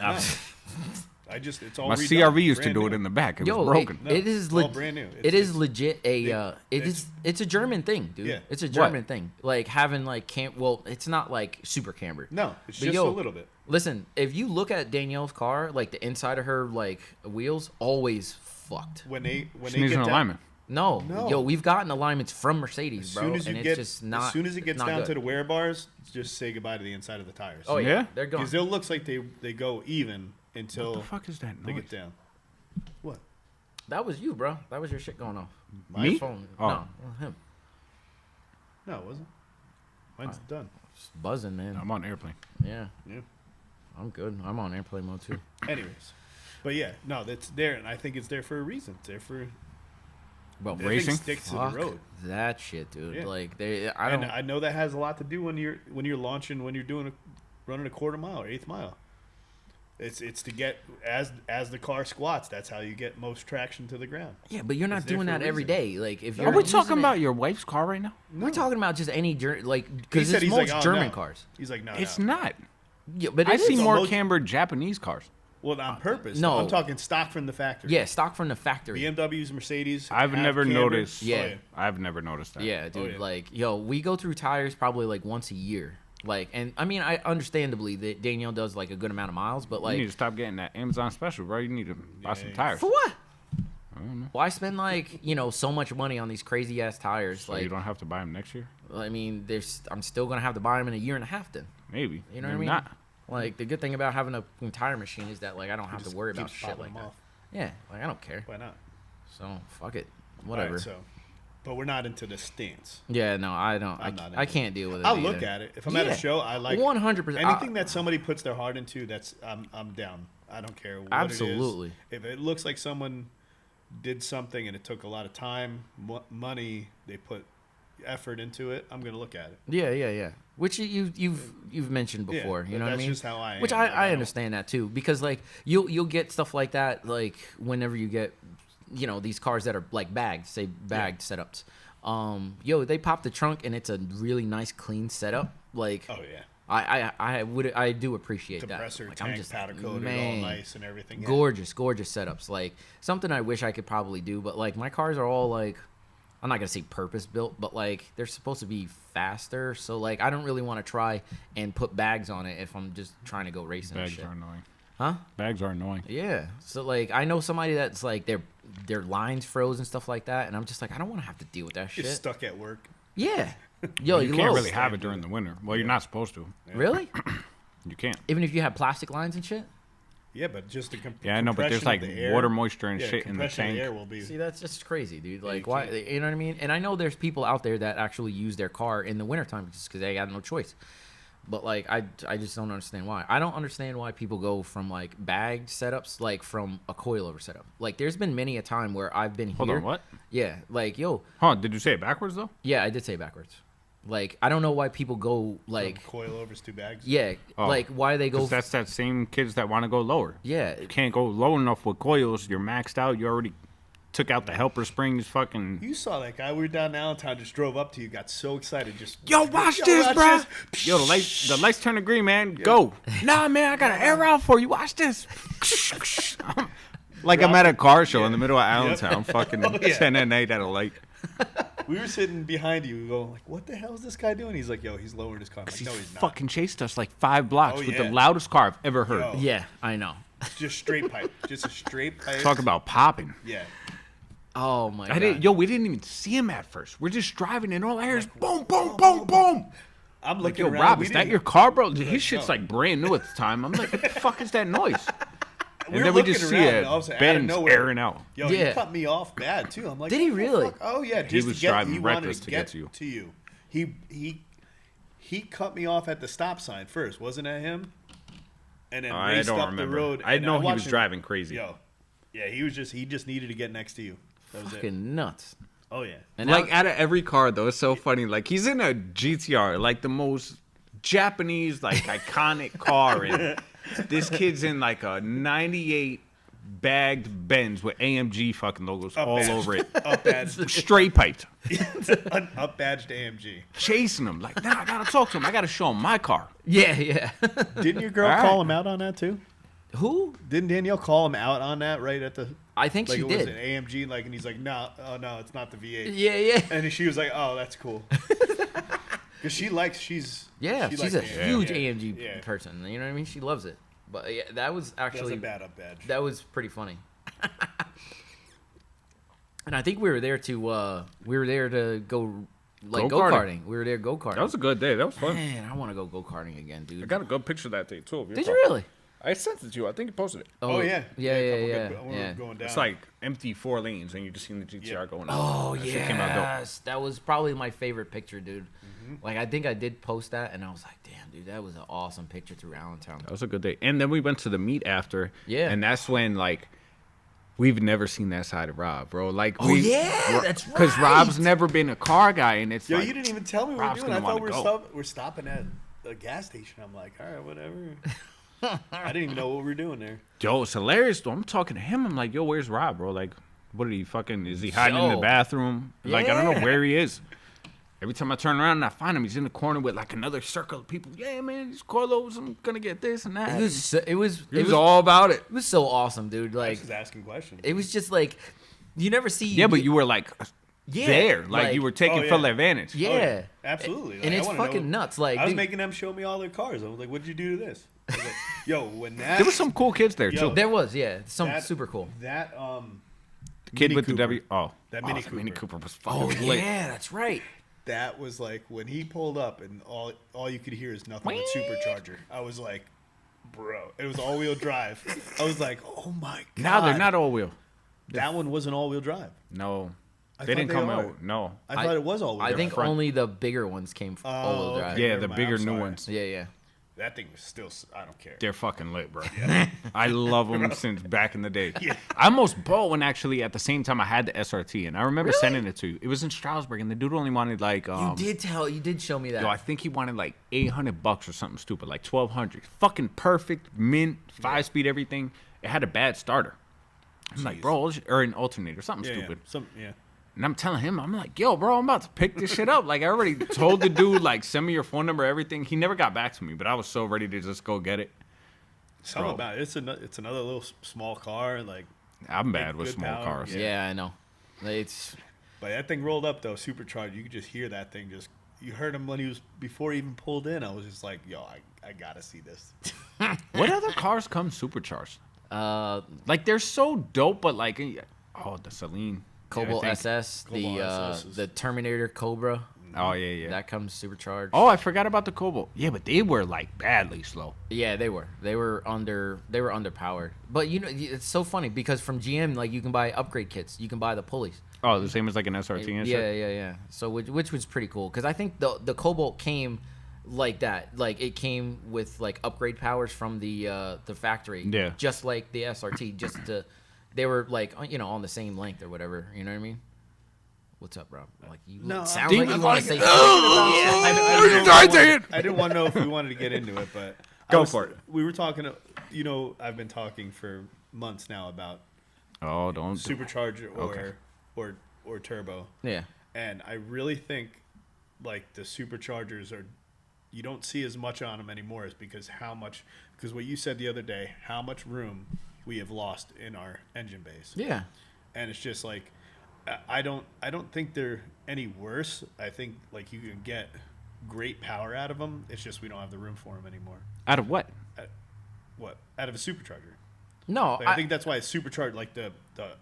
It's all My redone, CRV used to brand do new. it in the back. It Yo, was broken. No, it is it's all brand new. It is legit it's- it's a German thing, dude. Yeah. It's a German thing. Like having like well, it's not like super camber. No, it's But just yo, a little bit. Listen, if you look at Danielle's car, like the inside of her like wheels always fucked. When they She needs get an down, alignment. No, No. yo, we've gotten alignments from Mercedes, As bro, soon as you and get, it's just not. as soon as it gets not down good. to the wear bars, just say goodbye to the inside of the tires. Oh yeah, Yeah? they're gone. because it looks like they go even until What the fuck is that they noise? get down. What? That was you, bro. That was your shit going off. Me? Your phone. Oh. No, him. No, it wasn't. Mine's done. Just buzzing, man. I'm on airplane. Yeah, Yeah. I'm good. I'm on airplane mode too. Anyways, but yeah, no, that's there, and I think it's there for a reason. It's there for But that thing Racing? sticks to the fuck road. that shit, dude. Yeah. Like I And don't. I know that has a lot to do when you're launching, when you're running a quarter mile or eighth mile. It's to get as the car squats. That's how you get most traction to the ground. Yeah, but you're not It's there doing for a that every reason. day. Like if Are you're we using talking it- about your wife's car right now? We're talking about just any like He because said it's most "Oh, German no." cars. He's like, no, It's no. not. Yeah, but I it see is. more most- cambered Japanese cars. Well, on purpose. no. I'm talking stock from the factory. Yeah, stock from the factory. BMWs, Mercedes. I've have never camber. noticed. Yeah. I've never noticed that. Yeah, dude. yeah. Like, yo, we go through tires probably like once a year. Like, and I mean, I understandably that Danielle does like a good amount of miles, but You need like, to stop getting that Amazon special, bro. You need to buy some tires. for what? Why spend like so much money on these crazy ass tires? So like, you don't have to buy them next year? I mean, I'm still gonna have to buy them in a year and a half. Then Maybe. you know what I Maybe mean? Not. Like the good thing about having a tire machine is that like I don't have to worry about Keeps shit popping like them that. off. Yeah, like I don't care. Why not? So fuck it, All whatever. right, but we're not into the stance. Yeah, no, I don't. I'm not I into can't deal with it. I'll either. look at it. If I'm at a show, I like 100%. anything that somebody puts their heart into. That's I'm down. I don't care what Absolutely. it is. If it looks like someone did something and it took a lot of time, money, they put effort into it, I'm gonna look at it. Yeah. Which you've mentioned before. Yeah, you know what I that's mean? just how I am. Which Like, I don't- understand that too, because like you'll get stuff like that like whenever you get these cars that are like bagged setups. They pop the trunk and it's a really nice clean setup. Like Oh yeah. I do appreciate Compressor, that. Like, tank, powder coated, man, all nice and everything. Yeah. gorgeous setups. Like something I wish I could probably do, but like my cars are all like, I'm not gonna say purpose built, but like they're supposed to be faster. So like I don't really want to try and put bags on it if I'm just trying to go racing and Bags shit. are annoying. Huh? Bags are annoying. Yeah. So like I know somebody that's like their lines froze and stuff like that, and I'm just like I don't want to have to deal with that shit. You're stuck at work. Yeah. Yo, You can't Los, really have it during the winter. Well, you're not supposed to. Really? You can't. Even if you have plastic lines and shit. Yeah, but just the Yeah, I know, but there's like compression of the air- water, moisture, and yeah, shit in the compression of tank. air will be. See, that's just crazy, dude. you Like, why? can't. You know what I mean? And I know there's people out there that actually use their car in the wintertime just because they got no choice. But like, I just don't understand why. I don't understand why people go from like bagged setups, like from a coilover setup. Like, there's been many a time where I've been Hold here. on, what? Yeah, like, yo, Huh? Did you say it backwards though? yeah, I did say backwards. Like, I don't know why people go like, coilovers, 2 bags. yeah, Oh, like why they go. 'Cause that's that same kids that want to go lower. Yeah, You can't go low enough with coils. You're maxed out. You already took out the helper springs. Fucking. You saw that guy. We were down in Allentown. Just drove up to you. Got so excited. Just Yo, watch this, bro. Yo, the lights turn green, man. Go. Nah, man, I got an air out for you. Watch this. Like I'm at a car show in the middle of Allentown, fucking Oh, yeah. 10 at night at a light. We were sitting behind you. We go like, "What the hell is this guy doing?" He's like, "Yo, he's lowering his car." I'm like, He's no, he's not. fucking chased us like 5 blocks Oh, with the yeah. loudest car I've ever heard. Yo. yeah, I know. Just straight pipe. Just a straight pipe. Talk about popping. Yeah. Oh my god. We didn't even see him at first. We're just driving and all I hear is boom, boom, boom, boom. I'm Like, looking yo, around. Rob, We is that didn't- your car, bro? His shit's no. like brand new at the time. I'm like, what the fuck is that noise? We And were then we looking just see around, and all of a a sudden, out of Benz nowhere- airing out. Yo, Yeah. he cut me off bad too. I'm like, Did he what the really? fuck? Oh yeah, He just was to get, driving he wanted reckless to get to you. He cut me off at the stop sign first, wasn't it him? And then I raced don't up remember. the road. I and know he watched was him- driving crazy. Yo, yeah, he just needed to get next to you. That was it. Fucking nuts. Oh yeah. And Like now- out of every car though, it's so funny. Like he's in a GTR, like the most Japanese, like iconic car, and this kid's in like a '98 bagged Benz with AMG fucking logos all badged. over it, Up badged, straight piped, up badged AMG. chasing him. Like, nah, I gotta talk to him. I gotta show him my car. yeah. Didn't your girl All call right. him out on that too? Who? Didn't Danielle call him out on that right at the? I think Like she it was did. an AMG, like, and he's like, no, oh no, it's not the V8. Yeah. And she was like, oh, that's cool. Because she's Yeah, she she's likes a AMG. huge Yeah. AMG Yeah. person. You know what I mean? She loves it. But yeah, that was That's actually a bad up badge. that was pretty funny. And I think we were there to go like go Go-karting. karting. We were there go karting. That was a good day. That was fun. Man, I want to go karting again, dude. I got a good picture that day too. Of your Did car. you really? I sent it to you. I think you posted it. Oh yeah. yeah. a couple good- we were going down. It's like empty 4 lanes, and you just seen the GTR Yeah. going. Oh That shit came out dope. yes, that was probably my favorite picture, dude. Like I think I did post that, and I was like, damn, dude, that was an awesome picture through Allentown. That was a good day. And then we went to the meet after. Yeah. And that's when, like, we've never seen that side of Rob, bro. Like, Oh, yeah, that's Because right. Rob's never been a car guy, and it's Yo, like, you didn't even tell me what Rob's we're doing. I gonna thought wanna go. we're stopping at a gas station. I'm like, all right, whatever. I didn't even know what we were doing there. yo, it's hilarious, though. I'm talking to him. I'm like, yo, where's Rob, bro? Like, what are you fucking, is he hiding in Yo. the bathroom? Like, I don't know Yeah. where he is. Every time I turn around and I find him, he's in the corner with like another circle of people. Yeah, man, these Carlos, I'm gonna get this and that. It was all about it. It was so awesome, dude. I Like was just asking questions. it was just like you never see. Yeah, but you were like Yeah, there, like you were taking Oh, yeah. full advantage. Yeah, Oh, yeah. Absolutely. and I it's wanna fucking know- nuts. Like I was dude, making them show me all their cars. I was like, "What'd you do to this?" I was like, "Yo, when that There was some cool kids there Yo, too. there was some that- super cool. that The kid Mini with Cooper. the W. Oh, That oh, Mini the Mini Cooper. Cooper was fucking Oh lit. yeah, that's right. that was like when he pulled up and all you could hear is nothing but supercharger. I was like, bro, it was all wheel drive. I was like, oh my god. Now they're not all wheel. That one wasn't all wheel drive. No, I they thought didn't they come are. out. No. I thought it was all wheel I drive. think front. only the bigger ones came from all-wheel Oh, drive. okay. Yeah, never the mind, bigger I'm new sorry. ones. Yeah. That thing was still. I don't care. They're fucking lit, bro. I love them since back in the day. I almost bought one actually at the same time I had the SRT, and I remember sending it to you. It was in Stroudsburg, and the dude only wanted like You did show me that. yo, I think he wanted like $800 or something stupid, like $1,200. Fucking perfect, mint, 5-speed, everything. It had a bad starter. I'm like, bro, or an alternator, something stupid. Yeah. And I'm telling him, I'm like, yo, bro, I'm about to pick this shit up. Like, I already told the dude, like, send me your phone number, everything. He never got back to me, but I was so ready to just go get it. Something Bro. about it. It's another little small car, like, I'm bad with good small power. cars. yeah, I know. It's but that thing rolled up though, supercharged. You could just hear that thing. You heard him when he was before he even pulled in. I was just like, yo, I gotta see this. What other cars come supercharged? uh Like, they're so dope, but like, oh, the Celine. Cobalt I think- SS, Cobalt SS is- the Terminator Cobra. Oh, yeah. That comes supercharged. Oh, I forgot about the Cobalt. Yeah, but they were like badly slow. Yeah, they were underpowered. But you know, it's so funny because from GM, like you can buy upgrade kits. You can buy the pulleys. Oh, the same as like an SRT and Yeah, shit? yeah. So which was pretty cool because I think the Cobalt came like that. Like it came with like upgrade powers from the factory. Yeah. Just like the SRT, they were like on the same length or whatever. You know what I mean? What's up, Rob? Like you No, sound Dean like you was want to like, say. I didn't want to know if we wanted to get into it, but Go for it. We were talking. I've been talking for months now about Oh, don't. supercharger Okay. or turbo, Yeah. and I really think like the superchargers are. You don't see as much on them anymore, is because what you said the other day, how much room we have lost in our engine base. Yeah. And it's just like I don't think they're any worse. I think like you can get great power out of them. It's just we don't have the room for them anymore. Out of what? Out of a supercharger? No, Like, I think that's why it's supercharged. Like the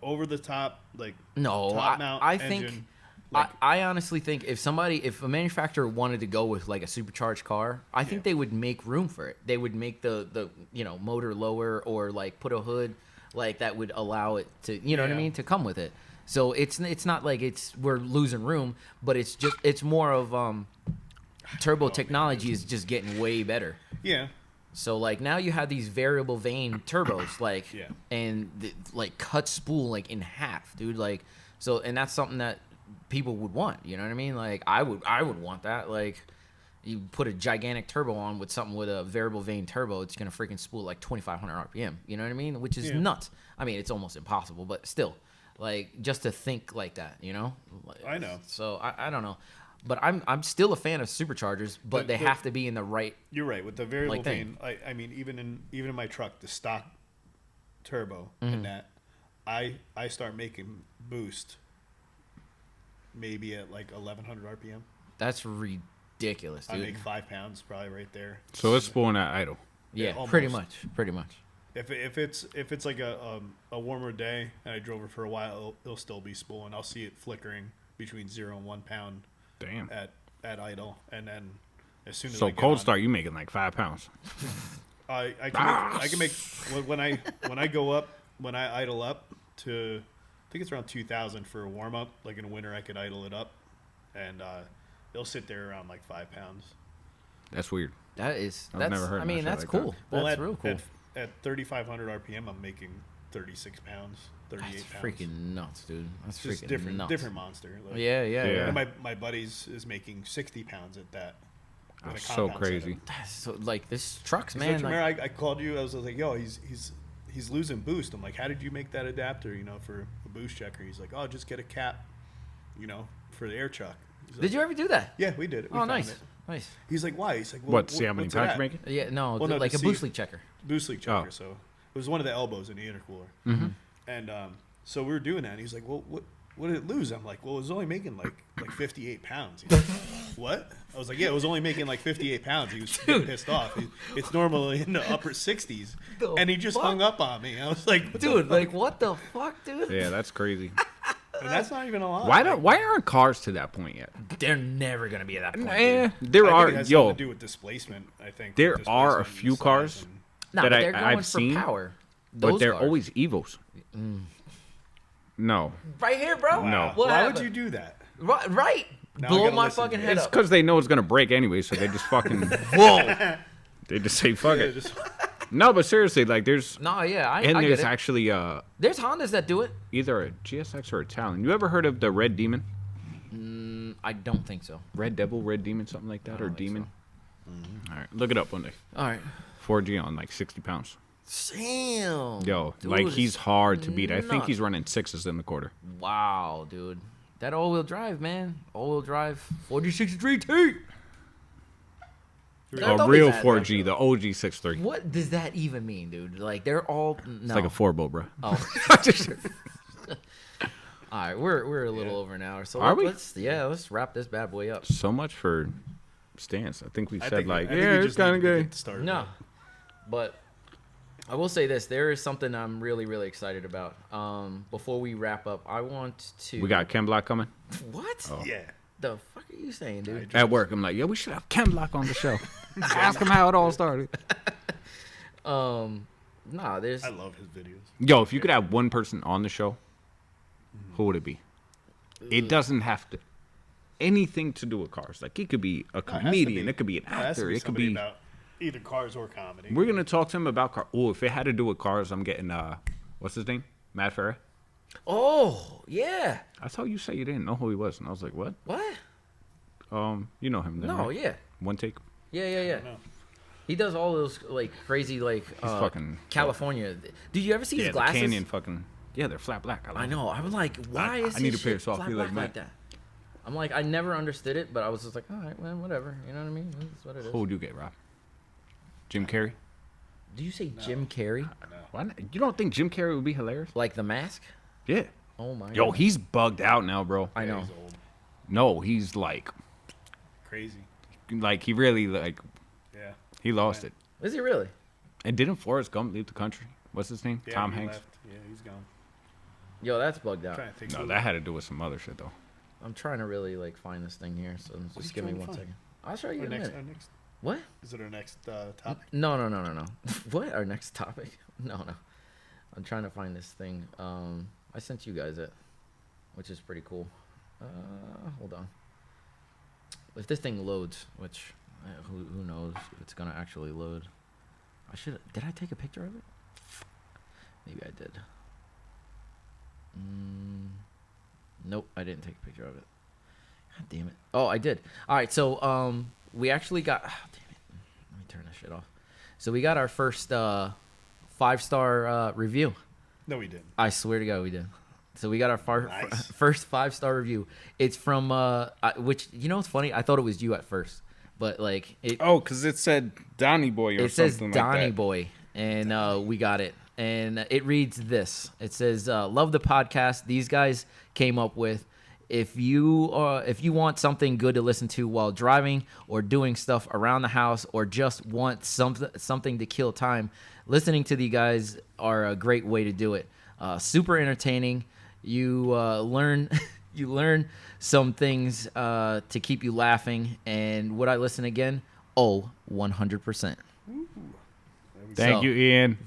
over the top, like No, top mount I engine. think Like, I honestly think if a manufacturer wanted to go with like a supercharged car, I think they would make room for it. They would make the motor lower or like put a hood like that would allow it to what I Yeah. mean to come with it. So it's not like we're losing room, but it's more of turbo technology is just getting way better. yeah, So like now you have these variable vane turbos like Yeah. and like cut spool like in half, dude. Like so, and that's something that people would want. You know what I mean? Like I would want that. Like you put a gigantic turbo on with something with a variable vane turbo, it's gonna freaking spool like 2,500 RPM. You know what I mean? Which is Yeah. nuts. I mean, it's almost impossible, but still, like just to think like that, you know? I know. So I don't know. But I'm still a fan of superchargers, but they have to be in the right. you're right with the variable Like thing. vane. I mean, even in my truck, the stock turbo Mm-hmm. and that, I start making boost maybe at like 1,100 RPM. That's ridiculous, I dude. make 5 pounds probably right there. So it's spooling at idle. Yeah, Yeah, pretty almost. much. If it's like a warmer day and I drove it for a while, it'll still be spooling. I'll see it flickering between 0 and 1 pound Damn. at idle, and then as soon as So I get cold on, start, you making like 5 pounds. I can make when I go up when I idle up to I think it's around 2,000 for a warm up. Like in winter, I could idle it up, and it'll sit there around like 5 pounds. That's weird. That's never heard I of mean, shit that's like cool. Well, That's at, real cool. At 3,500 RPM, I'm making 36 pounds, 38 That's pounds. freaking nuts, dude. That's Just freaking different, nuts. different monster. Like, Yeah. Yeah. And my buddy's is making 60 pounds at that. in a That's so compound crazy. setup. That's so like this trucks, 'Cause man. don't you Like, remember I called you? I was like, yo, he's losing boost. I'm like, how did you make that adapter? For a boost checker. He's like, oh, just get a cap, for the air chuck. He's Did like, you ever do that? Yeah, we did it. We Oh, found nice. it. Nice. He's like, why? He's like, well, What? See how many what's it pounds at? you're making? Yeah, no, Well, no, like to a see- boost leak checker. Boost leak checker. Oh. So it was one of the elbows in the intercooler. Mm-hmm. And so we were doing that. And he's like, well, what did it lose? I'm like, well, it was only making like 58 pounds. He's like, what? I was like, yeah, it was only making like 58 pounds. He was getting pissed off. It's normally in the upper 60s. The And he just fuck? hung up on me. I was like, what the Dude, fuck? like, what the fuck, dude? Yeah, that's crazy. And that's not even a lot. Why aren't cars to that point yet? They're never going to be at that point. Eh, Dude. there I are think it has something yo. to do with displacement, I think. There Displacement are a and few size cars and- No, that but they're going I've for seen, power. but Those they're cars. always Evos. No, right here, bro. No. What Why happened? would you do that? Right. Now I Blow gotta my listen. fucking head it's up. because they know it's gonna break anyway, so they just fucking Whoa. they just say fuck Yeah, it. just- No, but seriously, like there's No, yeah, I and get there's it. actually There's Hondas that do it. either a GSX or a Talon. You ever heard of the Red Demon? I don't think so. Red Devil, Red Demon, something like that, or don't think Demon. All right, look it up one day. All right. 4G on like 60 pounds. Sam. Yo, Dude, like it's he's hard to beat. I think nuts. he's running 6s in the quarter. Wow, dude. That all-wheel drive, man. All-wheel drive. 4063T. That A don't real be bad, 4G, the OG 6.3. What does that even mean, dude? Like, they're all... No. It's like a 4-bolt, bro. Oh. All right, we're a little over an hour. So Are we? let's wrap this bad boy up. So much for stance. I think we I said think- like, I think yeah, we it's just need kind of to gay. get started. No. But I will say this. There is something I'm really, really excited about. Before we wrap up, I want to... We got Ken Block coming What? Yeah. The fuck are you saying, dude? at work. I'm like, yo, we should have Ken Block on the show. Ask him how it all started. Nah, there's... I love his videos. Yo, if you could have one person on the show, who would it be? It doesn't have to anything to do with cars. Like it could be a it has to comedian, be- it could be an It has to actor, be it could somebody be. about either cars or comedy. We're gonna talk to him about car. Oh, if it had to do with cars, I'm getting what's his name? Matt Farah. Oh, yeah. I thought you said you didn't know who he was, and I was like, what? What? You know him? Then, No, right? yeah. One take. Yeah. know. He does all those, like, crazy, like, fucking- California. Did you ever see Yeah, his the glasses? Canyon fucking. Yeah, they're flat black. I know. I was like, why is I need his a pair shit so I'll flat feel like black Matt. that? I'm like, I never understood it, but I was just like, all right, well, whatever. You know what I mean? That's what it is. Who would you get, Rob? Jim Carrey? Do you say Jim Carrey? Why not? You don't think Jim Carrey would be hilarious? Like The Mask? Yeah. Oh, my Yo, God. he's bugged out now, bro. I Yeah, know. he's old. No, he's like Crazy. he really like Yeah. he lost it. Is he really? And didn't Forrest Gump leave the country? What's his name? Yeah, Tom he Hanks. left. Yeah, he's gone. Yo, that's bugged out. Trying to think No, who- that had to do with some other shit though. I'm trying to really, like, find this thing here, so are just you give me trying to 1 find? second. I'll show you Our in a next, minute. our next, What? is it our next topic? No. What? Our next topic? No. I'm trying to find this thing. I sent you guys it, which is pretty cool. Hold on. If this thing loads, which who knows if it's gonna actually load. Did I take a picture of it? Maybe I did. Nope, I didn't take a picture of it. God damn it. Oh, I did. All right, so we actually got. Damn it. Let me turn this shit off. So we got our first 5-star review. No, we didn't. I swear to God, we did. So we got our Nice. first 5-star review. It's from which, you know what's funny? I thought it was you at first, but like it. Oh, because it said Donnie Boy or It says something Donnie like that. Boy, and we got it. And it reads this. It says, "Love the podcast these guys came up with. If you want something good to listen to while driving or doing stuff around the house, or just want something to kill time, listening to the guys are a great way to do it. Super entertaining. You learn you learn some things to keep you laughing. And would I listen again? Oh, 100%. Thank So- you, Ian.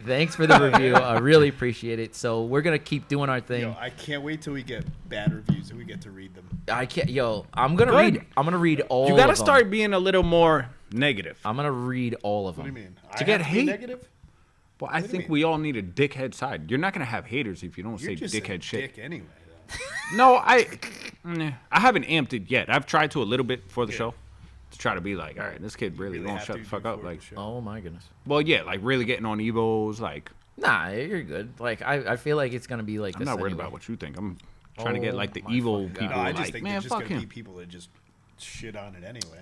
Thanks for the review. I really appreciate it. So we're gonna keep doing our thing. Yo, I can't wait till we get bad reviews and we get to read them. I can't. Yo, I'm gonna Good. read. I'm gonna read all. You gotta of them. start being a little more negative. I'm gonna read all of What do them. you mean? To I get have be hate? negative? Well, I do you think mean? we all need a dickhead side. You're not gonna have haters if you don't You're say just dickhead a shit. dick anyway. Though. No, I haven't amped it yet. I've tried to a little bit for the show to try to be like, all right, this kid really Really won't have shut to the fuck before up. the Like, show. Oh my goodness. well, yeah, like really getting on Evos. Like, Nah, you're good. Like I feel like it's gonna be like I'm this. not worried anyway. about what you think. I'm trying to get like the my evil fucking God. people. No, I like, just think man, there's just fuck gonna him. be people that just shit on it anyway.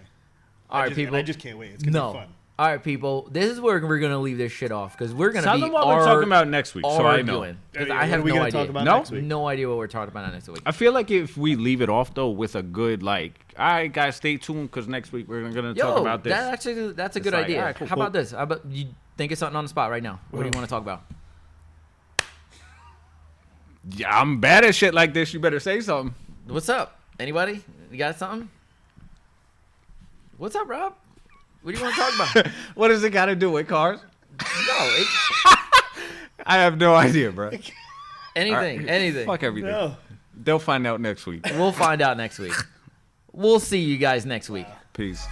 All right, people. I just can't wait. It's gonna be fun. All right, people. This is where we're gonna leave this shit off because we're gonna Tell be them what we're talking about next week, so I know. arguing. Because Yeah, I what have are we no gonna idea. talk about No? next week? No idea what we're talking about next week. I feel like if we leave it off though with a good like, all right, guys, stay tuned because next week we're gonna talk about this. That's a good like, idea. all right, cool, How cool. about this? How about you think of something on the spot right now? What do you want to talk about? Yeah, I'm bad at shit like this. You better say something. What's up? Anybody? You got something? What's up, Rob? What do you want to talk about? What does it got to do with cars? No, I have no idea, bro. anything. Fuck everything. No. They'll find out next week. We'll find out next week. We'll see you guys next week. Peace.